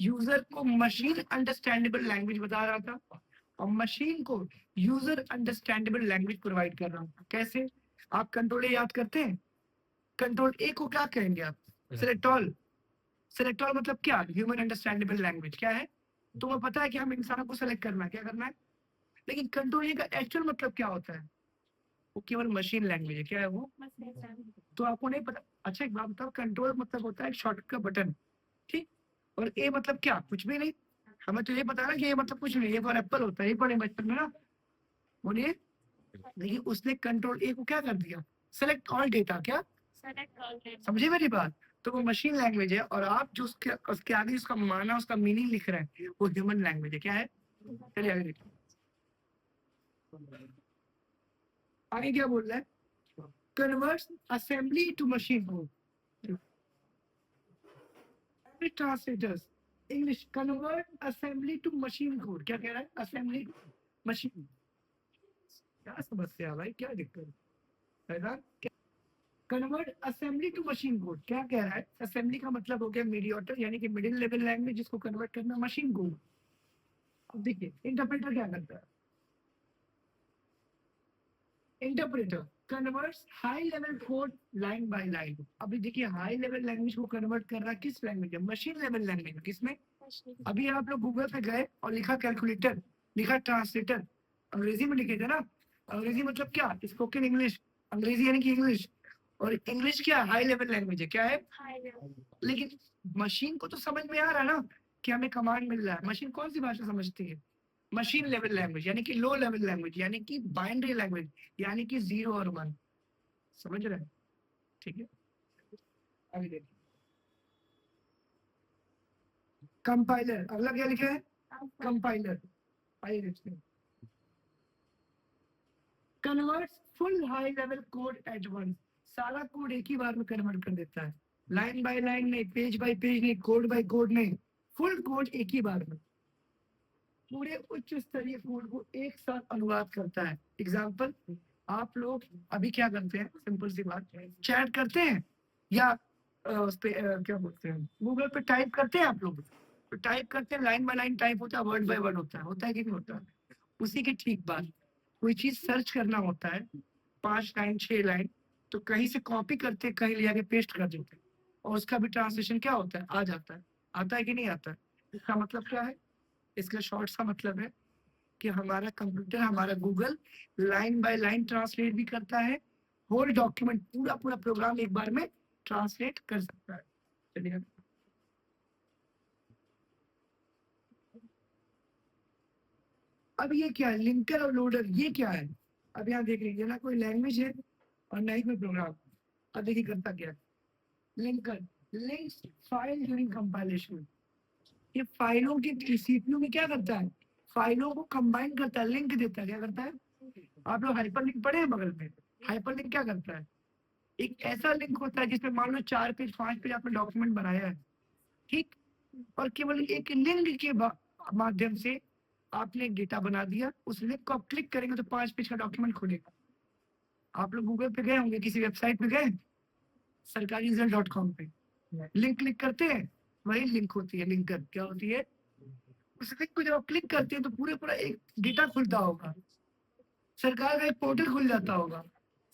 यूजर को मशीन अंडरस्टैंडेबल लैंग्वेज बता रहा था और मशीन को यूजर अंडरस्टैंडेबल लैंग्वेज प्रोवाइड कर रहा हूँ। कैसे, आप कंट्रोल ए याद करते हैं, कंट्रोल ए को क्या कहेंगे आप, सेलेक्ट ऑल, सेलेक्ट ऑल मतलब क्या, ह्यूमन अंडरस्टैंडेबल लैंग्वेज क्या है, तो हमें पता है कि हम इंसानों को सेलेक्ट करना है, क्या करना है, लेकिन कंट्रोल ए का एक्चुअल मतलब क्या होता है, वो केवल मशीन लैंग्वेज है, क्या है वो, तो आपको नहीं पता। अच्छा एक बात बताओ, कंट्रोल मतलब होता है शॉर्टकट का बटन, ठीक, और ए मतलब क्या, कुछ भी नहीं, हमें तो ये पता है ना कि ये मतलब कुछ नहीं, ये फॉर एप्पल होता है, ये पढ़े बचपन में ना, बोलिए। लेकिन उसने कंट्रोल ए को क्या कर दिया, सेलेक्ट ऑल डेटा, क्या, समझे मेरी बात, तो वो मशीन लैंग्वेज है, और आप जो उसके आगे उसका माना उसका मीनिंग लिख रहे हैं वो ह्यूमन लैंग्वेज है, क्या है, चलिए आगे देखिए, आगे क्या बोल रहा है, converts assembly to machine code, translators English, convert assembly to machine code, क्या कह रहा है, असेंबली मशीन, क्या समस्या है भाई, क्या दिक्कत है, convert assembly to machine code, क्या कह रहा है, असेंबली का मतलब हो गया मीडिएटर यानी कि मिडिल लेवल लैंग्वेज, जिसको कन्वर्ट करना मशीन कोड। अब देखिए इंटरप्रेटर क्या करता है, interpreter converts high level code line by line. अभी देखिए हाई लेवल लैंग्वेज को कन्वर्ट कर रहा है किस लैंग्वेज में, मशीन लेवल लैंग्वेज में, किसमें, अभी आप लोग गूगल पे गए और लिखा कैलकुलेटर, लिखा ट्रांसलेटर, अंग्रेजी में लिखे थे ना, अंग्रेजी मतलब क्या, स्पोकन इंग्लिश, अंग्रेजी यानी कि इंग्लिश, और इंग्लिश क्या हाई लेवल लैंग्वेज है, क्या है, लेकिन मशीन को तो समझ में आ रहा है ना कि हमें कमांड मिल रहा है, मशीन कौन सी भाषा समझती है, मशीन लेवल लैंग्वेज यानी कि लो लेवल लैंग्वेज यानी कि बाइनरी लैंग्वेज यानी कि 0 और 1। समझ रहे हैं? ठीक है, आगे देखिए। कंपाइलर, अगला क्या लिखा है? कंपाइलर। आइए देखते हैं। Converts full high level code at once. सारा कोड एक ही बार में कन्वर्ट कर देता है, लाइन बाय लाइन नहीं, पेज बाय पेज नहीं, कोड बाय कोड नहीं, फुल कोड एक ही बार में पूरे उच्च स्तरीय कोड को एक साथ अनुवाद करता है। एग्जाम्पल, आप लोग अभी क्या करते हैं? सिंपल सी बात, चैट करते हैं या उस पे क्या बोलते हैं, गूगल पे टाइप करते हैं आप लोग। तो टाइप करते हैं, लाइन बाय लाइन टाइप होता है, वर्ड बाय वर्ड होता है कि नहीं होता? उसी के ठीक बाद कोई चीज सर्च करना होता है, 5 लाइन 6 लाइन, तो कहीं से कॉपी करते, कहीं ले आके पेस्ट कर देते हैं, और उसका भी ट्रांसलेशन क्या होता है? आ जाता है। आता है कि नहीं आता है? इसका मतलब क्या है? इसका शॉर्ट सा मतलब है कि हमारा कंप्यूटर, हमारा Google line by line translate भी करता है, होल डॉक्यूमेंट पूरा पूरा प्रोग्राम एक बार में ट्रांसलेट कर सकता है। चलिए, अब ये क्या है? लिंकर और लोडर, ये क्या है? अब यहाँ देख लीजिए ना, कोई लैंग्वेज है और ना ही कोई प्रोग्राम। अब देखिए करता क्या है। Linker links file during compilation. ये फाइलों की सीपीयू में क्या करता है? फाइलों को कंबाइन करता है, लिंक देता है। क्या करता है? आप लोग हाइपरलिंक पढ़े हैं बगल में? हाइपरलिंक क्या करता है? एक ऐसा लिंक होता है जिसमें मान लो 4 पेज 5 पेज आपने डॉक्यूमेंट बनाया है, ठीक, और केवल एक लिंक के माध्यम से आपने एक डेटा बना दिया, उस लिंक को आप क्लिक करेंगे तो 5 पेज का डॉक्यूमेंट खुलेगा। आप लोग गूगल पे गए होंगे, किसी वेबसाइट पे गए, सरकारी रिजल्ट .com पे लिंक क्लिक करते हैं, वही लिंक होती है लिंकर। क्या होती है? उस लिंक को जब आप क्लिक करते हैं तो पूरे पूरा एक डेटा खुलता होगा, सरकार का एक पोर्टल खुल जाता होगा,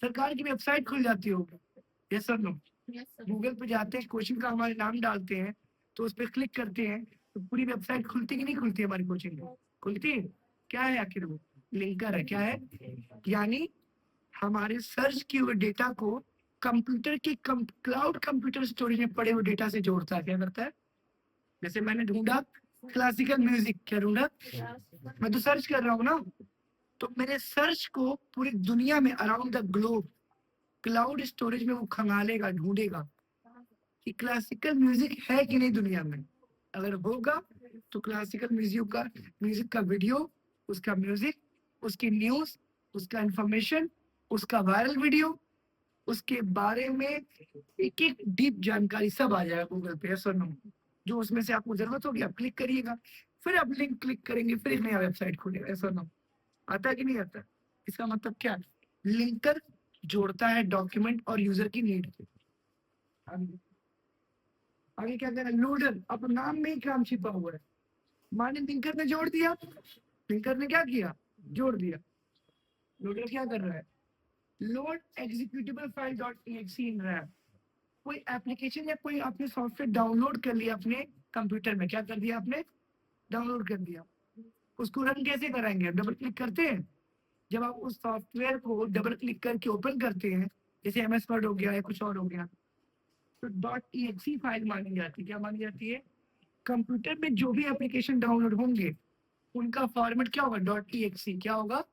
सरकार की वेबसाइट खुल जाती होगी। Yes sir, no? गूगल पे जाते हैं, कोचिंग का हमारे नाम डालते हैं, तो उस पर क्लिक करते हैं तो पूरी वेबसाइट खुलती कि नहीं खुलती? हमारी कोचिंग की खुलती है। क्या है आखिर वो? लिंकर है। क्या है? यानी हमारे सर्च किए हुए डेटा को कंप्यूटर की क्लाउड कंप्यूटर स्टोरेज में पड़े हुए डेटा से जोड़ता है। क्या करता है? जैसे मैंने ढूंढा क्लासिकल म्यूजिक, क्या ढूंढा? मैं तो सर्च कर रहा हूँ ना, तो मेरे सर्च को पूरी दुनिया में around the globe cloud storage में वो खंगालेगा, ढूंढेगा कि क्लासिकल म्यूजिक है कि नहीं दुनिया में। अगर होगा तो क्लासिकल म्यूजिक का वीडियो, उसका म्यूजिक, उसकी न्यूज, उसका इंफॉर्मेशन, उसका वायरल वीडियो, उसके बारे में एक एक डीप जानकारी सब आ जाएगा गूगल पे। ऐसा नो, जो उसमें से आपको जरूरत होगी आप क्लिक करिएगा, फिर आप लिंक क्लिक करेंगे, फिर एक नया वेबसाइट खुलेगा। ऐसा नो, आता है कि नहीं आता? इसका मतलब क्या? लिंकर जोड़ता है डॉक्यूमेंट और यूजर की नीड को। आगे आगे क्या कहना? लोडर, अब नाम में ही काम छिपा हुआ है। माने लिंकर ने जोड़ दिया, लिंकर ने क्या किया? जोड़ दिया। लोडर क्या कर रहा है? लोड एग्जीक्यूटेबल फाइल .exe इन रैम। कोई एप्लीकेशन या कोई आपने सॉफ्टवेयर डाउनलोड कर लिया अपने कंप्यूटर में, क्या कर दिया आपने? डाउनलोड कर दिया। उसको रन कैसे कराएंगे? डबल क्लिक करते हैं। जब आप उस सॉफ्टवेयर को डबल क्लिक करके ओपन करते हैं, जैसे MS वर्ड हो गया या कुछ और हो गया, तो .exe फाइल मानी जाती है। क्या मानी जाती है? कंप्यूटर में जो भी एप्लीकेशन डाउनलोड होंगे उनका फॉर्मेट क्या होगा? .exe। क्या होगा?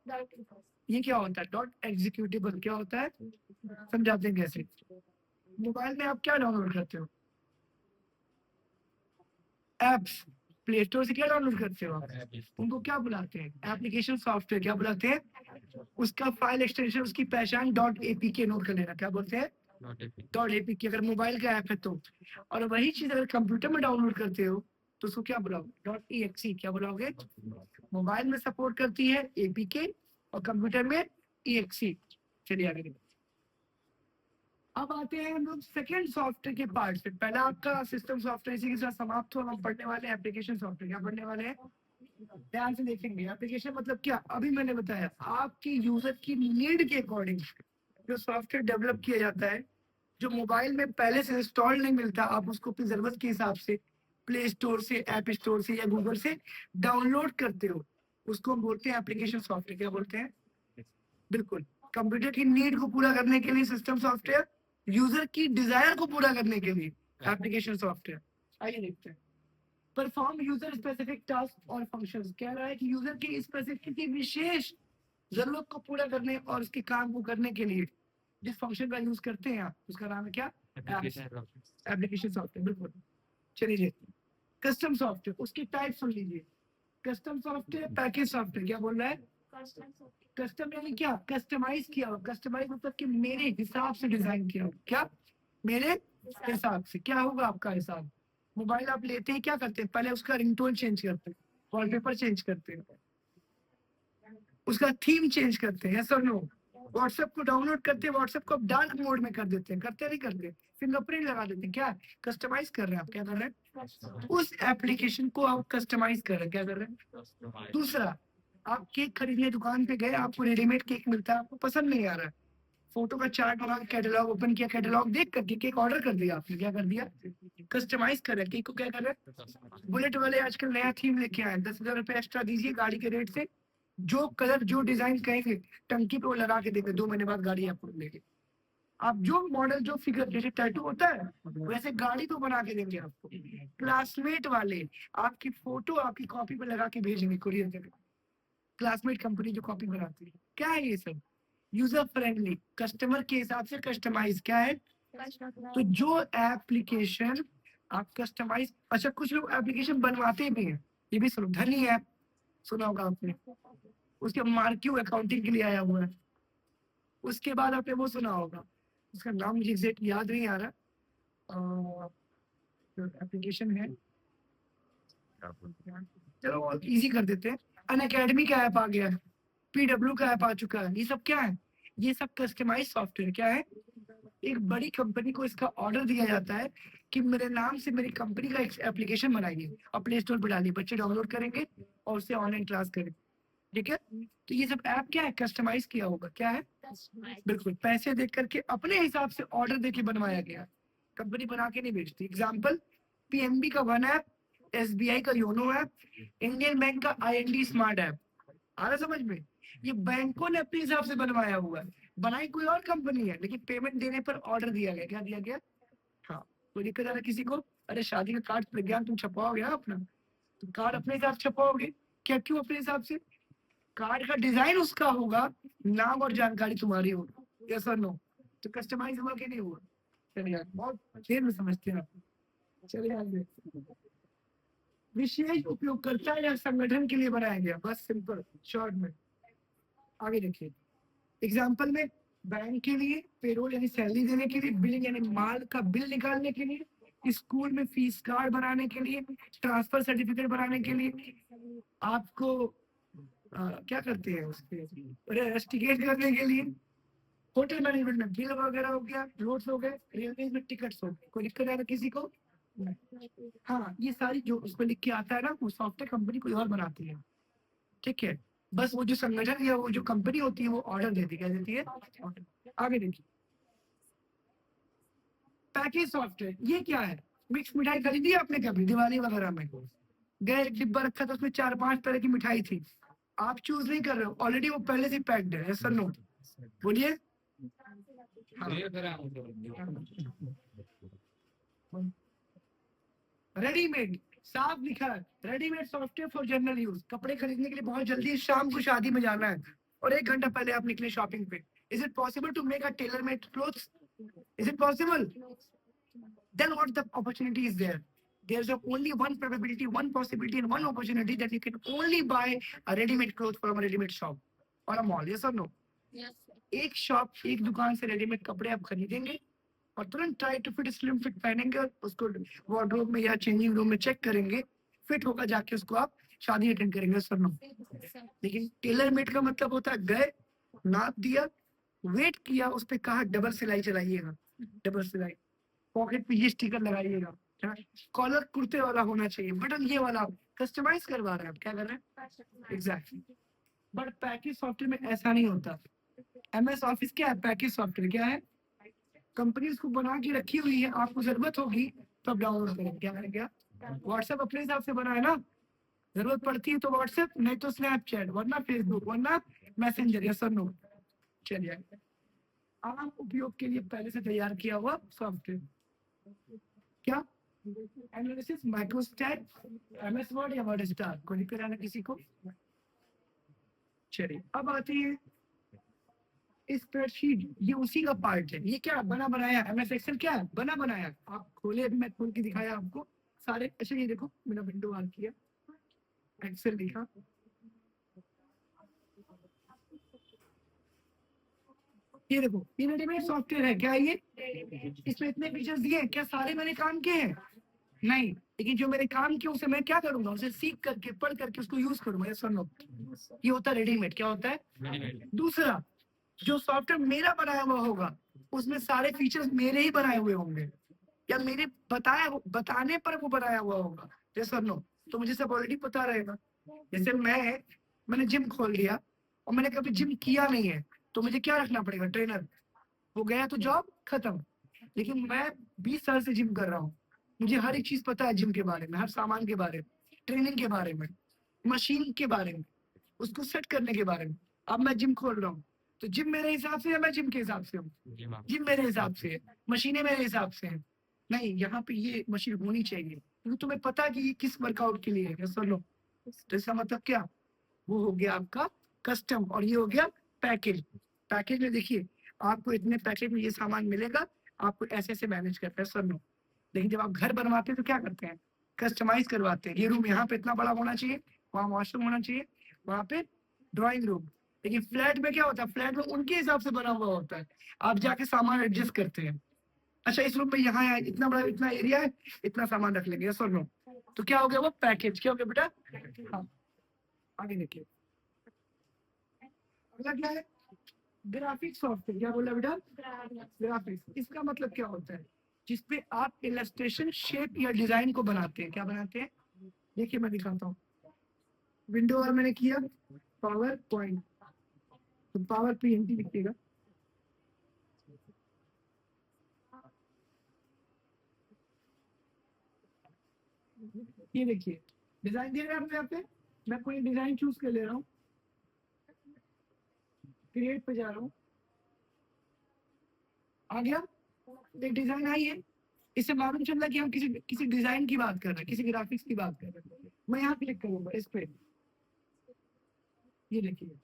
ये क्या होता है? Dot executable. क्या होता है? समझाते हैं कैसे। मोबाइल में आप क्या डाउनलोड करते हो? एप्स। प्ले स्टोर से क्या डाउनलोड करते हो आप? उनको क्या बुलाते हैं? Application software. क्या बुलाते हैं? उसका फाइल एक्सटेंशन, उसकी पहचान .apk नोट कर लेना। क्या बोलते हैं? .apk। अगर मोबाइल का ऐप है तो, और वही चीज अगर कंप्यूटर में डाउनलोड करते हो तो उसको क्या बुलाओगे? .exe। क्या बुलाओगे? मोबाइल में सपोर्ट करती है APK और कंप्यूटर में exe। चलिए आगे। अब आते हैं हम लोग सेकेंड सॉफ्टवेयर के पार्ट पे। पहला आपका सिस्टम सॉफ्टवेयर इसी के साथ समाप्त हुआ। हम पढ़ने वाले हैं एप्लीकेशन सॉफ्टवेयर। क्या पढ़ने वाले हैं? ध्यान से देखेंगे। एप्लीकेशन मतलब क्या? अभी मैंने बताया, आपकी यूजर की नीड के अकॉर्डिंग जो सॉफ्टवेयर डेवलप किया जाता है, जो मोबाइल में पहले से इंस्टॉल नहीं मिलता, आप उसको अपनी जरूरत के हिसाब से प्ले स्टोर से, ऐप स्टोर से या गूगल से डाउनलोड करते हो, उसको हम बोलते हैं एप्लीकेशन सॉफ्टवेयर। क्या बोलते हैं? बिल्कुल, कंप्यूटर की नीड को पूरा करने के लिए सिस्टम सॉफ्टवेयर, यूजर की डिजायर को पूरा करने के लिए एप्लीकेशन सॉफ्टवेयर। आइए देखते हैं। परफॉर्म यूजर स्पेसिफिक टास्क और फंक्शंस, कह रहा है कि यूजर की स्पेसिफिक विशेष जरूरत को पूरा करने और उसके काम को करने के लिए जिस फंक्शन का यूज करते हैं आप, उसका नाम है क्या? Application software. बिल्कुल। चलिए, कस्टम सॉफ्टवेयर, उसकी टाइप सुन लीजिए। Custom software, package software. क्या बोल रहा है? कस्टम यानी क्या? कस्टमाइज किया हो। कस्टमाइज मतलब कि मेरे हिसाब से डिजाइन किया हो। क्या? मेरे हिसाब से। क्या होगा आपका हिसाब? मोबाइल आप लेते हैं, क्या करते हैं? पहले उसका रिंगटोन चेंज करते हैं, वॉलपेपर चेंज करते हैं, उसका थीम चेंज करते हैं, सर नो। व्हाट्सएप को डाउनलोड करते हैं, व्हाट्सएप को डार्क मोड में कर देते हैं, करते नहीं करते? फिंगरप्रिंट लगा देते हैं। क्या? कस्टमाइज कर रहे हैं आप। क्या कर रहे हैं? उस एप्लीकेशन को आप कस्टमाइज कर रहे हैं। क्या कर रहे हैं? दूसरा, आप केक खरीदने दुकान पे गए, आपको रेडीमेड केक मिलता है, आपको पसंद नहीं आ रहा है, फोटो का चार्ट बना, कैटलॉग ओपन किया, कैटलॉग देख करके केक ऑर्डर कर दिया आपने। क्या कर दिया? कस्टमाइज कर रहे हैं केक को। क्या कर रहे हैं? बुलेट वाले आजकल नया थीम लेके आए, 10,000 रुपए एक्स्ट्रा दीजिए गाड़ी के रेट से, जो कलर जो डिजाइन कहेंगे टंकी पे वो लगा के देंगे, 2 महीने बाद गाड़ी आपको मिलेगी। आप जो मॉडल जो फिगर जैसे टैटू होता है वैसे गाड़ी तो बना के देंगे आपको। क्लासमेट वाले आपकी फोटो आपकी कॉपी पे लगा के भेजेंगे कुरियर के। क्लासमेट कंपनी जो कॉपी बनाती है। क्या है ये सब? यूजर फ्रेंडली, कस्टमर के हिसाब से कस्टमाइज। क्या है? तो जो एप्लीकेशन आप कस्टमाइज, अच्छा कुछ लोग एप्लीकेशन बनवाते भी हैं, ये भी सुनो। धनी ऐप सुना होगा आपने, उसके मार्क्यू अकाउंटिंग के लिए आया हुआ है। उसके बाद आपने वो सुना होगा, उसका नाम मुझे एग्जैक्ट याद नहीं आ रहा, एप्लीकेशन है, चलो इजी कर देते हैं। अन अकेडमी का ऐप आ गया है, पीडब्ल्यू का ऐप आ चुका है। ये सब क्या है? ये सब कस्टमाइज सॉफ्टवेयर। क्या है? एक बड़ी कंपनी को इसका ऑर्डर दिया जाता है कि मेरे नाम से मेरी कंपनी का एक एप्लीकेशन बनाइए और प्ले स्टोर पर डालिए, बच्चे डाउनलोड करेंगे और उससे ऑनलाइन क्लास करेंगे। ठीक है? तो ये सब ऐप क्या है? कस्टमाइज किया होगा। क्या है? बिल्कुल, पैसे देख करके अपने हिसाब से ऑर्डर देके बनवाया गया। कंपनी बना के नहीं बेचती। एग्जाम्पल, पीएनबी का वन ऐप, एसबीआई का योनो ऐप, इंडियन बैंक का आईएनडी स्मार्ट ऐप। आ रहा समझ में? ये बैंकों ने अपने हिसाब से बनवाया हुआ है, बनाई कोई और कंपनी है, लेकिन पेमेंट देने पर ऑर्डर दिया गया। क्या दिया गया? हाँ। कोई दिक्कत आ रहा किसी को? अरे शादी का कार्ड प्रज्ञान तुम छपवाओगे ना अपना, तो कार्ड अपने हिसाब से छपवाओगे। क्या? क्यों अपने हिसाब से? कार्ड का डिजाइन उसका होगा, नाम और जानकारी तुम्हारी होगी। यस और नो? तो कस्टमाइज हुआ कि नहीं हुआ? चलिए यार, बहुत देर में समझते हैं आप। चलिए आगे। विशेष उपयोगकर्ता या संगठन के लिए बनाया गया, बस सिंपल शॉर्ट में। आगे देखिए, एग्जाम्पल में बैंक के लिए, पेरोल यानी सैलरी देने के लिए, बिलिंग यानी माल का बिल निकालने के लिए, स्कूल में फीस कार्ड बनाने के लिए, ट्रांसफर सर्टिफिकेट बनाने के लिए, आपको क्या करते हैं उसके इन्वेस्टिगेट करने के लिए, होटल मैनेजमेंट में बिल वगैरह हो गया, रोड्स हो गए, रेलवे में टिकट्स हो गए। कोई दिक्कत आ रहा किसी को? हाँ, ये सारी जो उसमें लिख के आता है ना, वो सॉफ्टवेयर कंपनी कोई और बनाती है। ठीक है? बस वो जो संगठन या वो जो कंपनी होती है वो ऑर्डर देती, क्या देती है? आगे देखिए, पैकेज सॉफ्टवेयर, ये क्या है? मिक्स मिठाई खरीदी आपने कभी दिवाली वगैरह में, गए एक डिब्बा रखा था, उसमें 4-5 तरह की मिठाई थी, आप चूज नहीं कर रहे हो, ऑलरेडी वो पहले से पैक्ड है। Sir no? बोलिए। रेडीमेड, साफ लिखा है, readymade software for general use. कपड़े खरीदने के लिए बहुत जल्दी शाम को शादी में जाना है और 1 घंटा पहले आप निकले शॉपिंग पे। Is it possible to make a tailor made clothes? Is it possible? Then what the opportunity is there? There's only one probability, one possibility, and one opportunity that you can only buy a ready-made clothes from a ready-made shop or a mall. Yes or no? एक shop, एक दुकान से readymade कपड़े आप खरीदेंगे और तुरंत try to fit slim fit पहनेंगे और उसको वार्डरोब में या चेंजिंग रूम में चेक करेंगे, फिट होगा, जाके उसको आप शादी अटेंड करेंगे। Sir no? लेकिन टेलर मेड का मतलब होता है गए, नाप दिया, वेट किया, उस पर कहा डबल सिलाई चलाइएगा, डबल सिलाई, पॉकेट पे ये स्टिकर लगाइएगा, कॉलर कुर्ते वाला होना चाहिए, बटन ये वाला, कस्टमाइज करवा रहे हैं आप। क्या कर रहे हैं? एग्जैक्टली। बट पैकेज सॉफ्टवेयर में ऐसा नहीं होता। एमएस ऑफिस क्या है? Package software. क्या है? कंपनी उसको बना के रखी हुई है, आपको जरूरत होगी तो आप डाउनलोड करें। क्या करें? क्या? व्हाट्सएप अपने हिसाब से बना है ना, जरूरत पड़ती है तो व्हाट्सएप, नहीं तो स्नैपचैट, वरना फेसबुक, वरना मैसेंजर। या सर नो? चलिए, आम उपयोग के लिए पहले से तैयार किया हुआ सॉफ्टवेयर। क्या? एनालिसिस, माइक्रोस्टैट, एमएस वर्ड या वर्ड स्टार, को लिखकर आना किसी को। चलिए अब आती है स्प्रेडशीट, ये उसी का पार्ट है। ये क्या बना बनाया, एमएस एक्सेल क्या है, बना बनाया। आप खोले, अभी मैं खोल के दिखाया आपको सारे। अच्छा ये देखो, मैंने विंडो ऑन किया, एक्सेल लिखा, ये देखो ये रेडीमेड सॉफ्टवेयर है। क्या है ये, इसमें इतने फीचर्स दिए हैं, क्या सारे मैंने काम किए हैं? नहीं, लेकिन जो मैंने काम किया उसे मैं क्या करूंगा, उसे सीख करके पढ़ करके उसको यूज करूंगा। यस और नो? ये होता है रेडीमेड। क्या होता है? दूसरा, जो सॉफ्टवेयर मेरा बनाया हुआ होगा उसमें सारे फीचर्स मेरे ही बनाए हुए होंगे, या मेरे बताने पर वो बनाया हुआ होगा। यस और नो? तो मुझे सब ऑलरेडी पता रहेगा। जैसे मैंने जिम खोल लिया और मैंने कभी जिम किया नहीं है, तो मुझे क्या रखना पड़ेगा, ट्रेनर। वो गया तो जॉब खत्म। लेकिन मैं 20 साल से जिम कर रहा हूँ, मुझे हर एक चीज पता है जिम के बारे में, हर सामान के बारे में, ट्रेनिंग के बारे में, मशीन के बारे में, उसको सेट करने के बारे में। अब मैं जिम खोल रहा हूँ, तो जिम मेरे हिसाब से है, मैं जिम के हिसाब से हूँ, जिम मेरे हिसाब से है, मशीनें मेरे हिसाब से हैं। नहीं, यहाँ पे ये मशीन होनी चाहिए क्योंकि तुम्हें पता है कि ये किस वर्कआउट के लिए है। यस और नो? तो इसका मतलब क्या, वो हो गया आपका कस्टम, और ये हो गया पैकेज। पैकेज में देखिए, आपको इतने पैकेज में ये सामान मिलेगा, आपको ऐसे ऐसे मैनेज करते हैं सर नो। लेकिन जब आप घर बनवाते हैं तो क्या करते हैं, कस्टमाइज करवाते हैं। ये रूम यहाँ पे इतना बड़ा होना चाहिए, वहाँ वॉशरूम होना चाहिए, वहाँ पे ड्राइंग रूम। लेकिन फ्लैट में क्या होता है, फ्लैट में उनके हिसाब से बना हुआ होता है, आप जाके सामान एडजस्ट करते हैं। अच्छा इस रूम में यहाँ है, इतना बड़ा इतना एरिया है, इतना सामान रख लेंगे। यस और नो? तो क्या हो गया, वो पैकेज। क्या हो गया बेटा? हाँ, आगे देखिए, अगला क्या है, ग्राफिक्स सॉफ्टवेयर। क्या बोला बेटा? ग्राफिक्स। इसका मतलब क्या होता है, जिसपे आप इलस्ट्रेशन, शेप या डिजाइन को बनाते हैं। क्या बनाते हैं, देखिए मैं दिखाता हूँ। विंडो और मैंने किया पावर पॉइंट, तो पावर पीएनटी लिखिएगा। ये देखिए डिजाइन दिया आपने यहाँ पे, मैं कोई डिजाइन चूज कर ले रहा हूँ, क्रिएट पे जा रहा हूँ, आ गया, एक डिजाइन आई है। इससे मालूम चल रहा है कि हम किसी किसी डिजाइन की बात कर रहे हैं, किसी ग्राफिक्स की बात कर रहे हैं। मैं यहाँ क्लिक करूंगा इस पे, ये देखिए,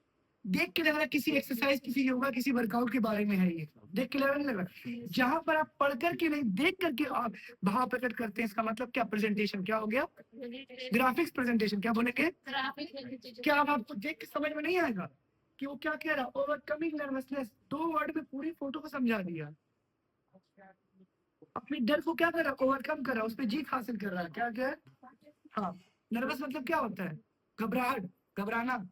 देख के लग रहा है किसी एक्सरसाइज, किसी योगा, किसी वर्कआउट के बारे में है। ये देख के लग रहा है, जहां पर आप पढ़ करके नहीं, देख करके आप भाव प्रकट करते हैं। इसका मतलब क्या, प्रेजेंटेशन। क्या हो गया, ग्राफिक्स प्रेजेंटेशन। क्या बोलेंगे, क्या अब आपको देख के समझ में नहीं आएगा कि वो क्या कह रहा, ओवरकमिंग नर्वसनेस, 2 वर्ड में पूरी फोटो को समझा दिया। अपने डर को क्या कर रहा, ओवरकम कर रहा, उस पर जीत हासिल कर रहा है। क्या क्या है, हाँ। नर्वस मतलब क्या होता है, घबराहट, घबराना।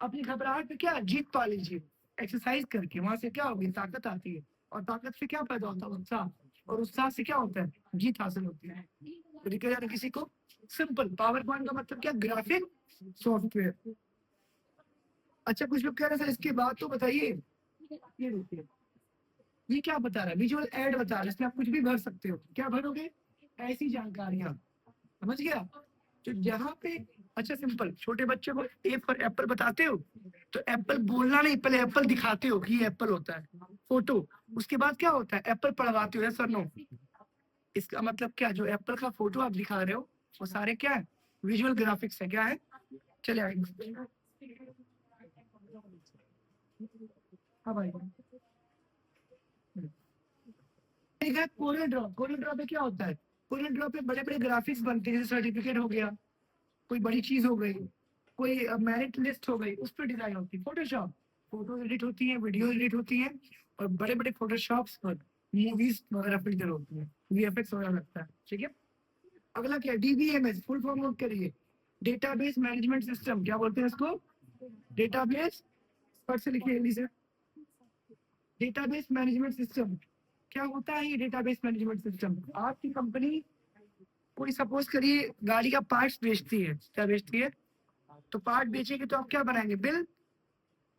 अपनी घबराहट पे क्या जीत पा लीजिए, एक्सरसाइज करके। वहां से क्या होगी, ताकत आती है, और ताकत से क्या पैदा होता है, उत्साह, और उत्साह से क्या होता है, जीत हासिल होती है। तो लिखा जाता है किसी को, सिंपल। पावर पॉइंट का मतलब क्या, ग्राफिक सॉफ्टवेयर। अच्छा कुछ लोग कह रहे हैं सर इसके बाद तो बताइए, ये देखिए, ये क्या बता रहा है, विजुअल एड बता रहा है, इसमें आप कुछ भी भर सकते हो। क्या भरोगे, ऐसी जानकारियां। समझ गया, तो यहाँ पे, अच्छा सिंपल, छोटे बच्चे को ए फॉर एप्पल बताते हो, तो एप्पल बोलना नहीं, पहले एप्पल दिखाते हो कि ये एप्पल होता है, फोटो। उसके बाद क्या होता है, एप्पल पढ़वाते हो। Sir no? इसका मतलब क्या, जो एप्पल का फोटो आप दिखा रहे हो वो सारे क्या है, विजुअल ग्राफिक्स है। क्या है, चले आएंगे। हाँ भाई, कोरियल ड्रॉ। कोरियल ड्रॉ पे क्या होता है, कोरियल ड्रॉ पे बड़े बड़े ग्राफिक्स बनते हैं, जैसे सर्टिफिकेट हो गया, कोई बड़ी चीज हो गई, कोई मेरिट लिस्ट हो गई, उस पर डिजाइन होती है। फोटोशॉप, फोटो एडिट होती है, वीडियो एडिट होती है, और बड़े बड़े फोटोशॉप्स पर मूवीज वगैरह फिल्टर होती है, वीएफएक्स वगैरह लगता है। ठीक है, अगला क्या, डीबीएमएस, फुल फॉर्म नोट करिए, डेटाबेस मैनेजमेंट सिस्टम। क्या बोलते हैं इसको, डेटाबेस, फट से लिखिए जल्दी से, डेटाबेस मैनेजमेंट सिस्टम। क्या होता है ये डेटाबेस मैनेजमेंट सिस्टम, आपकी कंपनी कोई सपोज करिए गाड़ी का पार्ट्स बेचती है। क्या बेचती है, तो पार्ट बेचेगी तो आप क्या बनाएंगे, बिल।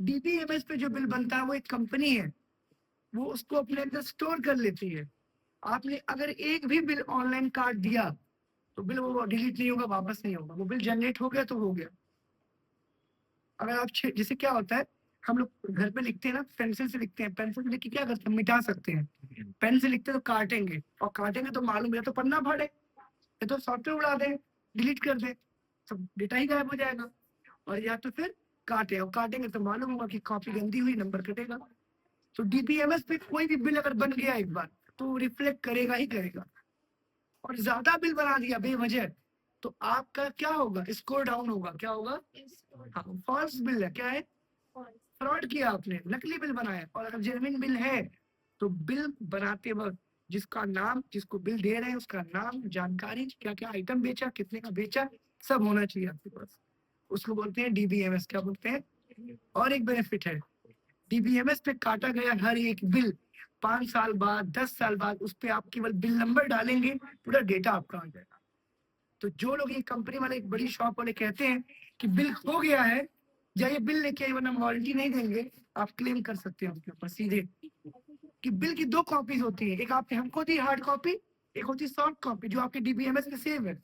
डीबीएमएस पे जो बिल बनता है वो एक कंपनी है, वो उसको अपने अंदर स्टोर कर लेती है। आपने अगर एक भी बिल ऑनलाइन काट दिया तो बिल वो डिलीट नहीं होगा, वापस नहीं होगा, वो बिल जनरेट हो गया तो हो गया। अगर आप जैसे क्या होता है, हम लोग घर पे लिखते हैं ना, पेंसिल से लिखते हैं, पेंसिल से लिख के क्या करते हैं, मिटा सकते हैं। पेन से लिखते हैं तो काटेंगे, और काटेंगे तो मालूम है तो पन्ना फाड़े। या तो सॉफ्टवेयर उड़ा दें, डिलीट कर दें, सब डेटा ही गायब हो जाएगा। और या तो फिर काटे, और काटेंगे तो मालूम होगा कि कॉपी गंदी हुई, नंबर कटेगा। तो डीबीएमएस पे कोई भी बिल अगर बन गया एक बार तो रिफ्लेक्ट करेगा ही करेगा। और ज्यादा बिल बना दिया बेवजह तो आपका क्या होगा, स्कोर डाउन होगा। क्या होगा? हाँ, फॉल्स बिल है। क्या है? फ्रॉड किया आपने, नकली बिल बनाया। और अगर जेन्युइन बिल है तो बिल बनाते वक्त जिसका नाम, जिसको बिल दे रहे हैं उसका नाम, जानकारी, क्या क्या आइटम बेचा, कितने का बेचा, सब होना चाहिए आपके पास। उसको बोलते हैं डीबीएमएस। क्या बोलते हैं? और एक बेनिफिट है, डीबीएमएस पे काटा गया हर एक बिल 5 साल बाद, 10 साल बाद उस पर आप केवल बिल नंबर डालेंगे, पूरा डेटा आपका आ जाएगा। तो जो लोग ये कंपनी वाले, एक बड़ी शॉप वाले कहते हैं कि बिल खो गया है, जाइए बिल लेके आइए वरना वारंटी नहीं देंगे, आप क्लेम कर सकते हैं उनके ऊपर सीधे। कि बिल की 2 कॉपीज होती है, एक आपने हमको दी हार्ड कॉपी, एक होती है सॉफ्ट कॉपी जो आपके डीबीएमएस में सेव है।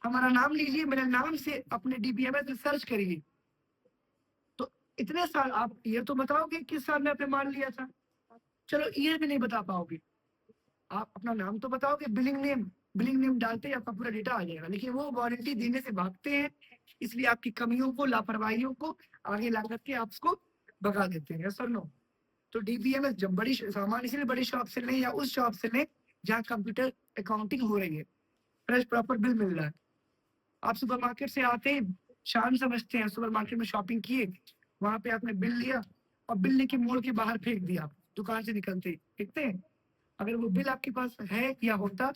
हमारा नाम लीजिए, मेरे नाम से अपने डीबीएमएस में सर्च करिए, तो इतने साल आप ईयर तो बताओगे किस साल में आपने मान लिया था। चलो ईयर भी नहीं बता पाओगे, आप अपना नाम तो बताओगे, बिलिंग नेम डालते ही आपका पूरा डेटा आ जाएगा। लेकिन वो वारंटी देने से भागते हैं, इसलिए आपकी कमियों को, लापरवाहियों को आगे ला करके आप उसको भगा देते हैं। Sir no. तो डीबीएमएस जब बड़ी सामान इसलिए बड़ी शॉप से लें या उस शॉप से लें जहाँ कंप्यूटर अकाउंटिंग हो रही है, फ्रेश प्रॉपर बिल मिल रहा है। आप सुपरमार्केट से आते हैं, शाम समझते हैं, सुपरमार्केट में शॉपिंग किए, वहां पे आपने बिल लिया और बिल लेके मोड़ के बाहर फेंक दिया, दुकान से निकलते ही देखते हैं। अगर वो बिल आपके पास है या होता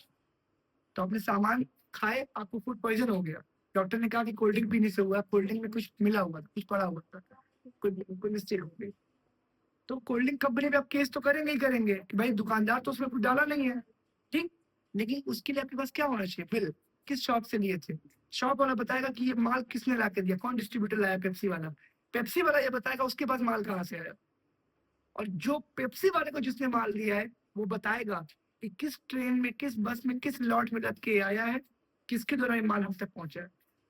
तो आपने सामान खाए, आपको फूड पॉइजन हो गया, डॉक्टर ने कहा कि कोल्ड ड्रिंक पीने से हुआ, कोल्ड ड्रिंक में कुछ मिला हुआ था, कुछ पड़ा हुआ था, कोई मिस्टेक हो गई। तो कोल्ड ड्रिंक कंपनी पे आप केस तो करेंगे ही करेंगे कि भाई दुकानदार तो उसमें कुछ डाला नहीं है, ठीक। लेकिन उसके लिए आपके पास क्या होना चाहिए? बिल, किस शॉप से लिए थे, शॉप वाला बताएगा कि ये माल किसने ला के दिया, कौन डिस्ट्रीब्यूटर लाया, पेप्सी वाला ये बताएगा उसके पास माल कहाँ से आया। और जो पेप्सी वाले को जिसने माल दिया है वो बताएगा कि किस ट्रेन में, किस बस में, किस लॉट में लद के आया है, किसके द्वारा ये माल हम तक पहुंचा है।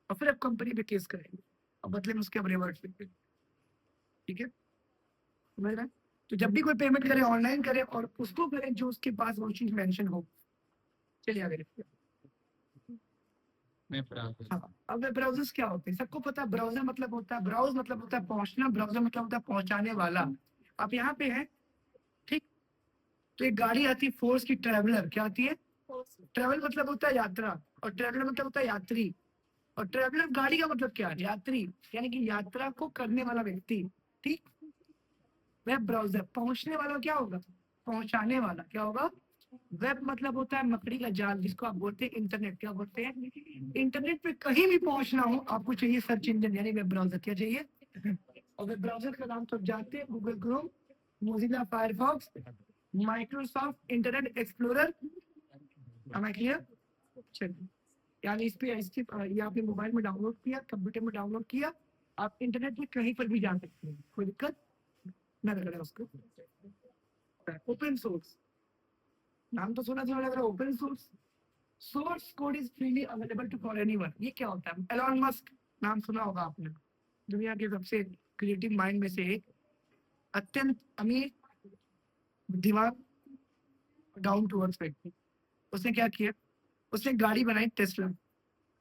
और फिर आप कंपनी पे केस करेंगे और बदले में उसके आप रिवर्ट लेंगे। ठीक है, समझ रहे हैं? तो जब भी कोई पेमेंट करे ऑनलाइन करे और उसको करे जो उसके पास वो चीज मेंशन हो। चलिए आगे देखते हैं। हाँ, अब ब्राउजर्स क्या होते हैं? सबको पता है ब्राउजर मतलब होता है, ब्राउज मतलब होता है पहुंचना, ब्राउजर मतलब होता है पहुंचाने वाला। आप यहाँ पे हैं, ठीक। तो एक गाड़ी आती है फोर्स की, ट्रेवलर। क्या आती है? ट्रेवल मतलब होता है यात्रा, और ट्रेवलर मतलब होता है यात्री। और ट्रेवलर गाड़ी का मतलब क्या है? यात्री, यानी कि यात्रा को करने वाला व्यक्ति, ठीक। वेब ब्राउजर पहुंचने वाला क्या होगा? पहुंचाने वाला। क्या होगा? वेब मतलब होता है मकड़ी का जाल, जिसको आप बोलते हैं इंटरनेट। क्या बोलते हैं? इंटरनेट पे कहीं भी पहुंचना हो आपको चाहिए सर्च इंजन, यानी वेब ब्राउजर। क्या चाहिए? और वेब ब्राउजर का नाम तो जानते हैं, Google Chrome, Mozilla Firefox, Microsoft internet explorer. am I clear? चलिए, यानी इस पे ये आपने मोबाइल में डाउनलोड किया, कंप्यूटर में डाउनलोड किया, आप इंटरनेट में कहीं पर भी जा सकते हैं, कोई दिक्कत ना लग रहा है उसको। ओपन सोर्स, नाम तो सुना, लग रहा है open source. Source code is freely available to for anyone. ये क्या होता है? एलॉन मस्क, नाम सुना होगा आपने, दुनिया के सबसे क्रिएटिव माइंड में से एक, अत्यंत अमीर, दिमाग, डाउन टू अर्थ व्यक्ति। उसने क्या किया? उसने गाड़ी बनाई टेस्ला।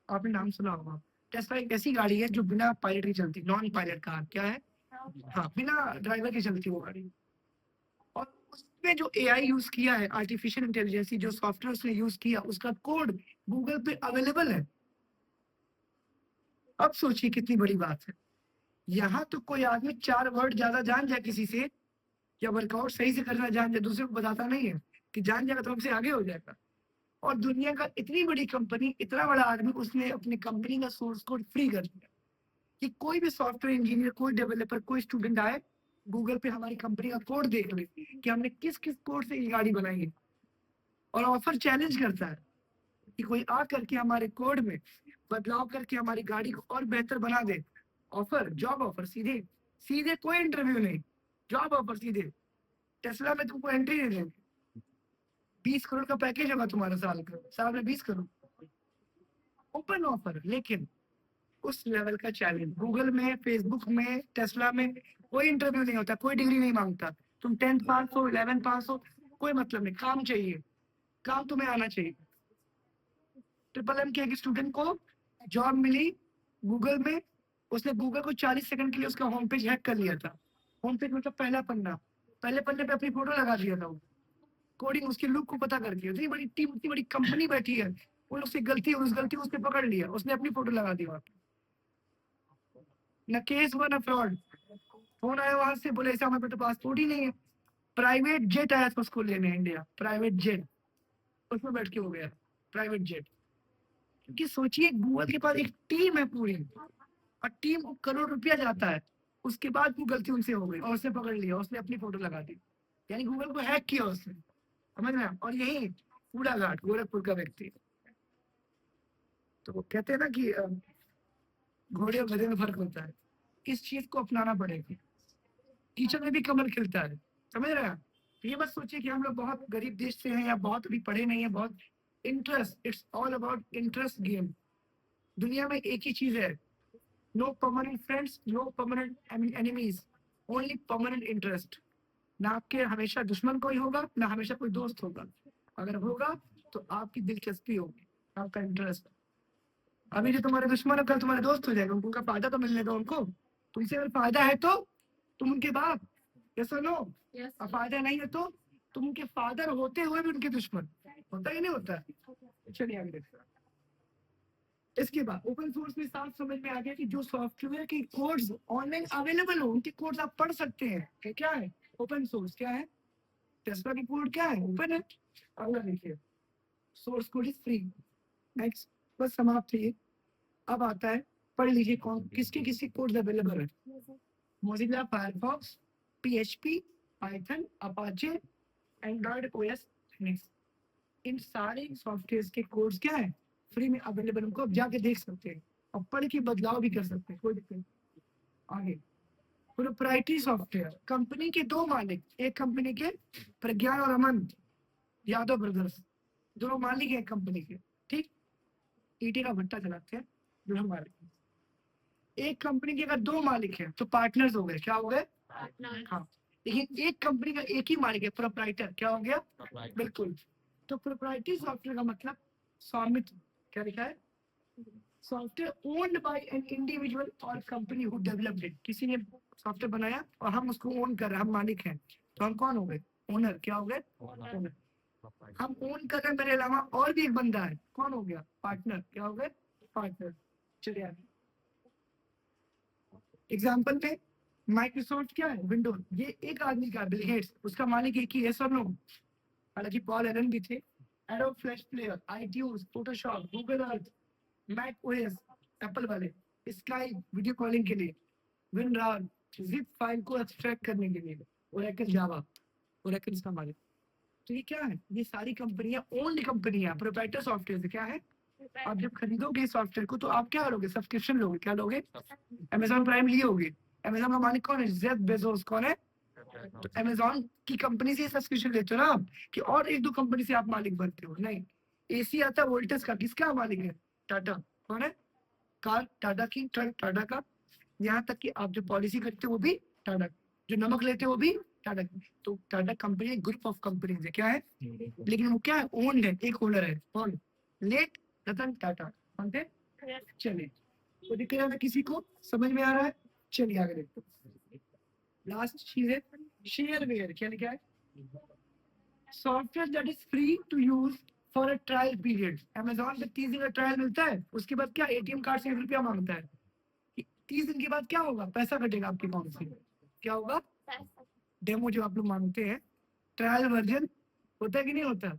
आपने नाम सुना होगा। टेस्ला एक ऐसी गाड़ी है जो बिना पायलट की चलती, नॉन पायलट कार। क्या है? हाँ, बिना ड्राइवर की चलती वो गाड़ी। और उसमें जो एआई यूज किया है, आर्टिफिशियल इंटेलिजेंस, जो सॉफ्टवेयर उसने यूज किया, उसका कोड गूगल पे अवेलेबल है। अब सोचिए कितनी बड़ी बात है। यहाँ तो कोई आदमी 4 वर्ड ज्यादा जान जाए किसी से, या वर्कआउट सही से करना जान जाए, दूसरे को बताता नहीं है कि जान जाएगा तो हमसे आगे हो जाएगा। और दुनिया का इतनी बड़ी कंपनी, इतना बड़ा आदमी, उसने अपनी कंपनी का सोर्स कोड फ्री कर दिया कि कोई भी सॉफ्टवेयर इंजीनियर, कोई डेवलपर, कोई स्टूडेंट आए, गूगल पे हमारी कंपनी का कोड देख ले कि हमने किस किस कोड से ये गाड़ी बनाई है। और ऑफर चैलेंज करता है कि कोई आ करके हमारे कोड में बदलाव करके हमारी गाड़ी को और बेहतर बना दे। ऑफर, जॉब ऑफर, सीधे सीधे, कोई इंटरव्यू नहीं, जॉब ऑफर सीधे। टेस्ला में तुमको एंट्री दे देंगे, 20 करोड़ का पैकेज होगा तुम्हारा साल का, साल में 20 करोड़, ओपन ऑफर। लेकिन उस लेवल का चैलेंज गूगल में, फेसबुक में, टेस्ला में कोई इंटरव्यू नहीं होता, कोई डिग्री नहीं मांगता। तुम 10th पास हो, 11th पास हो, कोई मतलब नहीं, काम चाहिए, काम तुम्हें आना चाहिए। ट्रिपल एम के एक स्टूडेंट को जॉब मिली गूगल में, उसने गूगल को 40 सेकंड के लिए उसका होम पेज हैक कर लिया था। होम पेज मतलब पहला पन्ना, पहले पन्ने पे अपनी फोटो लगा दिया था वो, कोडिंग उसके लुक को पता करके। इतनी बड़ी टीम, इतनी बड़ी कंपनी बैठी है, वो लोग से गलती, उस गलती को उसने पकड़ लिया, उसने अपनी फोटो लगा दी वहां पे। न केस हुआ न फ्रॉड। फोन आया वहां से, बोले ऐसा हमारे पे तो पासपोर्ट ही नहीं है। प्राइवेट जेट आया था उसको लेने इंडिया, प्राइवेट जेट, उसमें बैठ के हो गया प्राइवेट जेट। क्योंकि सोचिए गूगल के पास एक टीम है पूरी, और टीम को करोड़ रुपया जाता है, उसके बाद वो गलती उनसे हो गई और उसने पकड़ लिया, उसने अपनी फोटो लगा दी, यानी गूगल को हैक किया उसने, समझ में आया? और यही कूड़ा घाट गोरखपुर का व्यक्ति। तो वो कहते हैं ना कि घोड़े और गधे में फर्क होता है, इस चीज को अपनाना पड़ेगा। कीचड़ में भी कमल खिलता है, समझ रहे हैं? तो ये मत सोचिए कि हम लोग बहुत गरीब देश से हैं या बहुत अभी पढ़े नहीं है, बहुत interest, it's all about interest game. दुनिया में एक ही चीज है, no permanent friends, no permanent enemies, only permanent interest. ना आपके हमेशा दुश्मन कोई होगा, ना हमेशा कोई दोस्त होगा। अगर होगा तो आपकी दिलचस्पी होगी, आपका इंटरेस्ट। अभी जो तुम्हारे दुश्मन है कल तुम्हारे दोस्त हो जाएगा, उनका फायदा तो मिलने दो उनको। तुमसे अगर फायदा है तो तुम उनके बाप, यस और नो? और फायदा नहीं है तो तुम उनके फादर होते हुए भी उनके दुश्मन। होता ही नहीं होता? चलिए आगे देखते हैं। इसके बाद ओपन सोर्स में साफ समझ में आ गया कि जो सॉफ्टवेयर के कोड्स ऑनलाइन अवेलेबल हो, उनके कोड्स आप पढ़ सकते हैं। क्या है ओपन सोर्स? क्या है? टेस्ला की कोड क्या है? ओपन है। अगला देखिए, source code is free. Next, बस समाप्त है ये। अब आता है, पढ़ लीजिए कौन किसके किसके कोड्स अवेलेबल है। Mozilla Firefox, PHP, Python, Apache, Android OS, Linux, इन सारे सॉफ्टवेयर के कोड्स क्या है? फ्री में अवेलेबल, उनको आप जाके देख सकते हैं और पढ़ के बदलाव भी कर सकते हैं, कोई दिक्कत नहीं। आगे, प्रोप्राइटरी सॉफ्टवेयर, कंपनी के दो मालिक, एक कंपनी के प्रज्ञान और अमन यादव ब्रदर्स, दोनों मालिक हैं कंपनी के, ठीक? ईटी का भट्टा चलाते हैं दोनों मालिक। एक कंपनी के अगर दो मालिक हैं तो पार्टनर्स हो गए, क्या हो गए? हाँ, लेकिन एक कंपनी का एक ही मालिक है, प्रोप्राइटर, क्या हो गया? बिल्कुल। तो प्रोप्राइटरी सॉफ्टवेयर का मतलब स्वामित्व। क्या लिखा है? Software owned by an individual और कंपनी हु डेवलप्ड इट, किसी ने सॉफ्टवेयर बनाया और हम उसको ओन कर रहे हैं, हम मालिक हैं, तो हम कौन हो गए? ओनर। क्या हो गए? ओनर। हम ओन कर रहे हैं, मेरे अलावा और भी एक बंदा है, कौन हो गया? पार्टनर। क्या हो गए? पार्टनर। चलिए आगे एग्जाम्पल पे, माइक्रोसॉफ्ट क्या है? विंडोज। ये एक आदमी का, बिल गेट्स, उसका मालिक एक ही है, सर नो? हालांकि पॉल एलन भी थे। Adobe Flash Player, iTunes, Photoshop, Google Earth, Mac OS, Apple वाले, स्काइप वीडियो कॉलिंग के लिए, विनरार जिप फाइल को एक्सट्रैक्ट करने के लिए, ओरेकल जावा, ओरेकल इसका मालिक। तो ये क्या है? ये सारी कंपनियां ओन्ड कंपनियां, प्रोप्राइटर सॉफ्टवेयर से क्या है? आप जब खरीदोगे सॉफ्टवेयर को तो आप क्या लोगे? सब्सक्रिप्शन लोगे। क्या लोगे? अमेजॉन प्राइम लिए होगे। अमेजॉन का मालिक कौन है? Jeff Bezos. कौन है? तो अमेजॉन की कंपनी से सब्सक्रिप्शन लेते हो ना आप, कि और एक दो कंपनी से आप मालिक बनते हो? नहीं। एसी आता है वोल्टेज का, किसका मालिक है? टाटा। कौन है? कार टाटा की, ट्रक टाटा का, यहाँ तक कि आप जो पॉलिसी करते हो वो भी टाटा, जो नमक लेते हो वो भी टाटा। तो Tata company group of companies है, क्या है? लेकिन वो क्या है? ओन्ड है, एक ओनर है, कौन? लेट रतन टाटा। कौन थे? चलिए, तो दिख रहा है किसी को? समझ में आ रहा है? चलिए आगे देखते हैं। लास्ट चीज है शेयरवेयर। क्या लिखा है? Software that is free to use for a trial period. Amazon पे 30 दिन का ट्रायल मिलता है, उसके बाद क्या एटीएम कार्ड से 1 रुपया मांगता है। 30 दिन के बाद क्या होगा? पैसा कटेगा आपके अकाउंट से। क्या होगा? डेमो जो आप लोग मांगते हैं, ट्रायल वर्जन होता है कि नहीं होता?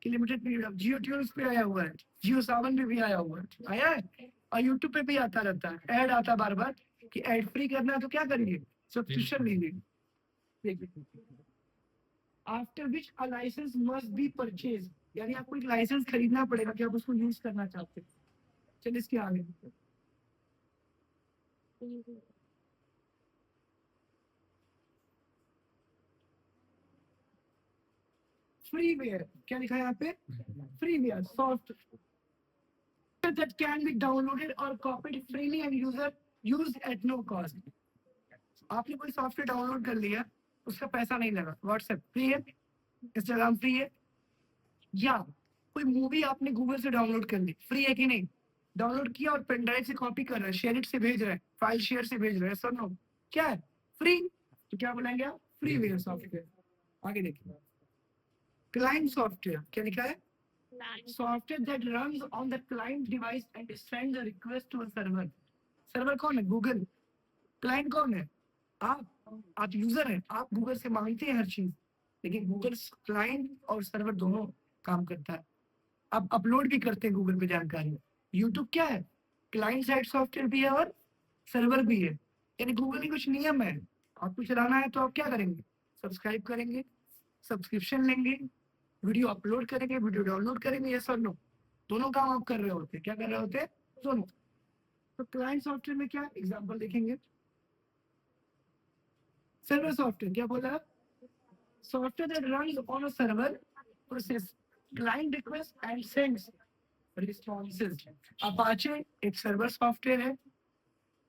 कि लिमिटेड पीरियड। जियो ट्यून्स पे आया हुआ है, जियो सावन पे भी आया हुआ है, आया है, और यूट्यूब पे भी आता रहता है, ऐड आता है बार बार कि ऐड फ्री करना है तो क्या करिए? सब्सक्रिप्शन लीजिए। After which a licence must be purchase, यानी आपको एक लाइसेंस खरीदना पड़ेगा कि आप उसको यूज करना चाहते हैं। चलिए इसके आगे, फ्रीवेयर। क्या लिखा है यहाँ पे? Freeware software that can be downloaded or copied freely and user used at no cost. आपने कोई सॉफ्टवेयर डाउनलोड कर लिया, उसका पैसा नहीं लगा। व्हाट्सएप फ्री है, इंस्टाग्राम फ्री है, या कोई मूवी आपने गूगल से डाउनलोड कर ली, फ्री है कि नहीं? डाउनलोड किया और पेन ड्राइव से कॉपी कर रहा है, शेयर इट से भेज रहा है, फाइल शेयर से भेज रहा है, सर नो, क्या है? फ्री। तो क्या बोलेंगे आप? Freeware software. आगे देखिए, क्लाइंट सॉफ्टवेयर क्या लिखा है? Software that runs on the client device and sends a request to a server. Server कौन है? गूगल। क्लाइंट कौन है? आप यूजर हैं, आप गूगल से मांगते हैं हर चीज, लेकिन गूगल क्लाइंट और सर्वर दोनों काम करता है। आप अपलोड भी करते हैं गूगल पे जानकारी। यूट्यूब क्या है? क्लाइंट साइड सॉफ्टवेयर भी है और सर्वर भी है। यानी गूगल की कुछ नियम है, आपको चलाना है तो आप क्या करेंगे? सब्सक्राइब करेंगे, सब्सक्रिप्शन लेंगे, वीडियो अपलोड करेंगे, वीडियो डाउनलोड करेंगे, ये सब लोग दोनों काम आप कर रहे होते हैं। क्या कर रहे होते हैं? दोनों। तो क्लाइंट सॉफ्टवेयर में क्या एग्जांपल देखेंगे? सर्वर सॉफ्टवेयर क्या बोला? Software that runs on a server, process client request and sends responses. Apache एक सर्वर सॉफ्टवेयर है,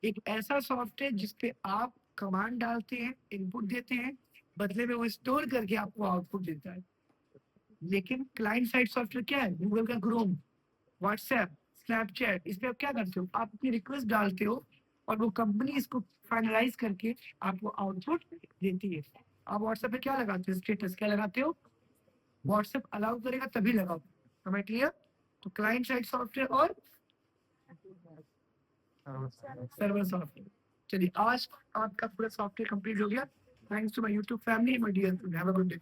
एक ऐसा सॉफ्टवेयर जिसपे आप कमांड डालते हैं, इनपुट देते हैं, बदले में वो स्टोर करके आपको आउटपुट देता है। लेकिन क्लाइंट साइड सॉफ्टवेयर क्या है? गूगल का क्रोम, व्हाट्सएप, स्नैपचैट, इस पे आप क्या करते हो? आप अपनी रिक्वेस्ट डालते हो और वो कंपनी इसको फाइनलाइज करके आपको आउटपुट देती है। आप व्हाट्सएप पे क्या लगाते हो? स्टेटस क्या लगाते हो? व्हाट्सएप अलाउ करेगा तभी लगाओ। समझ क्लियर? तो क्लाइंट साइड सॉफ्टवेयर और सर्वर सॉफ्टवेयर। चलिए, आज आपका पूरा सॉफ्टवेयर कंप्लीट हो गया। Thanks to my YouTube family, my dear, have a good day.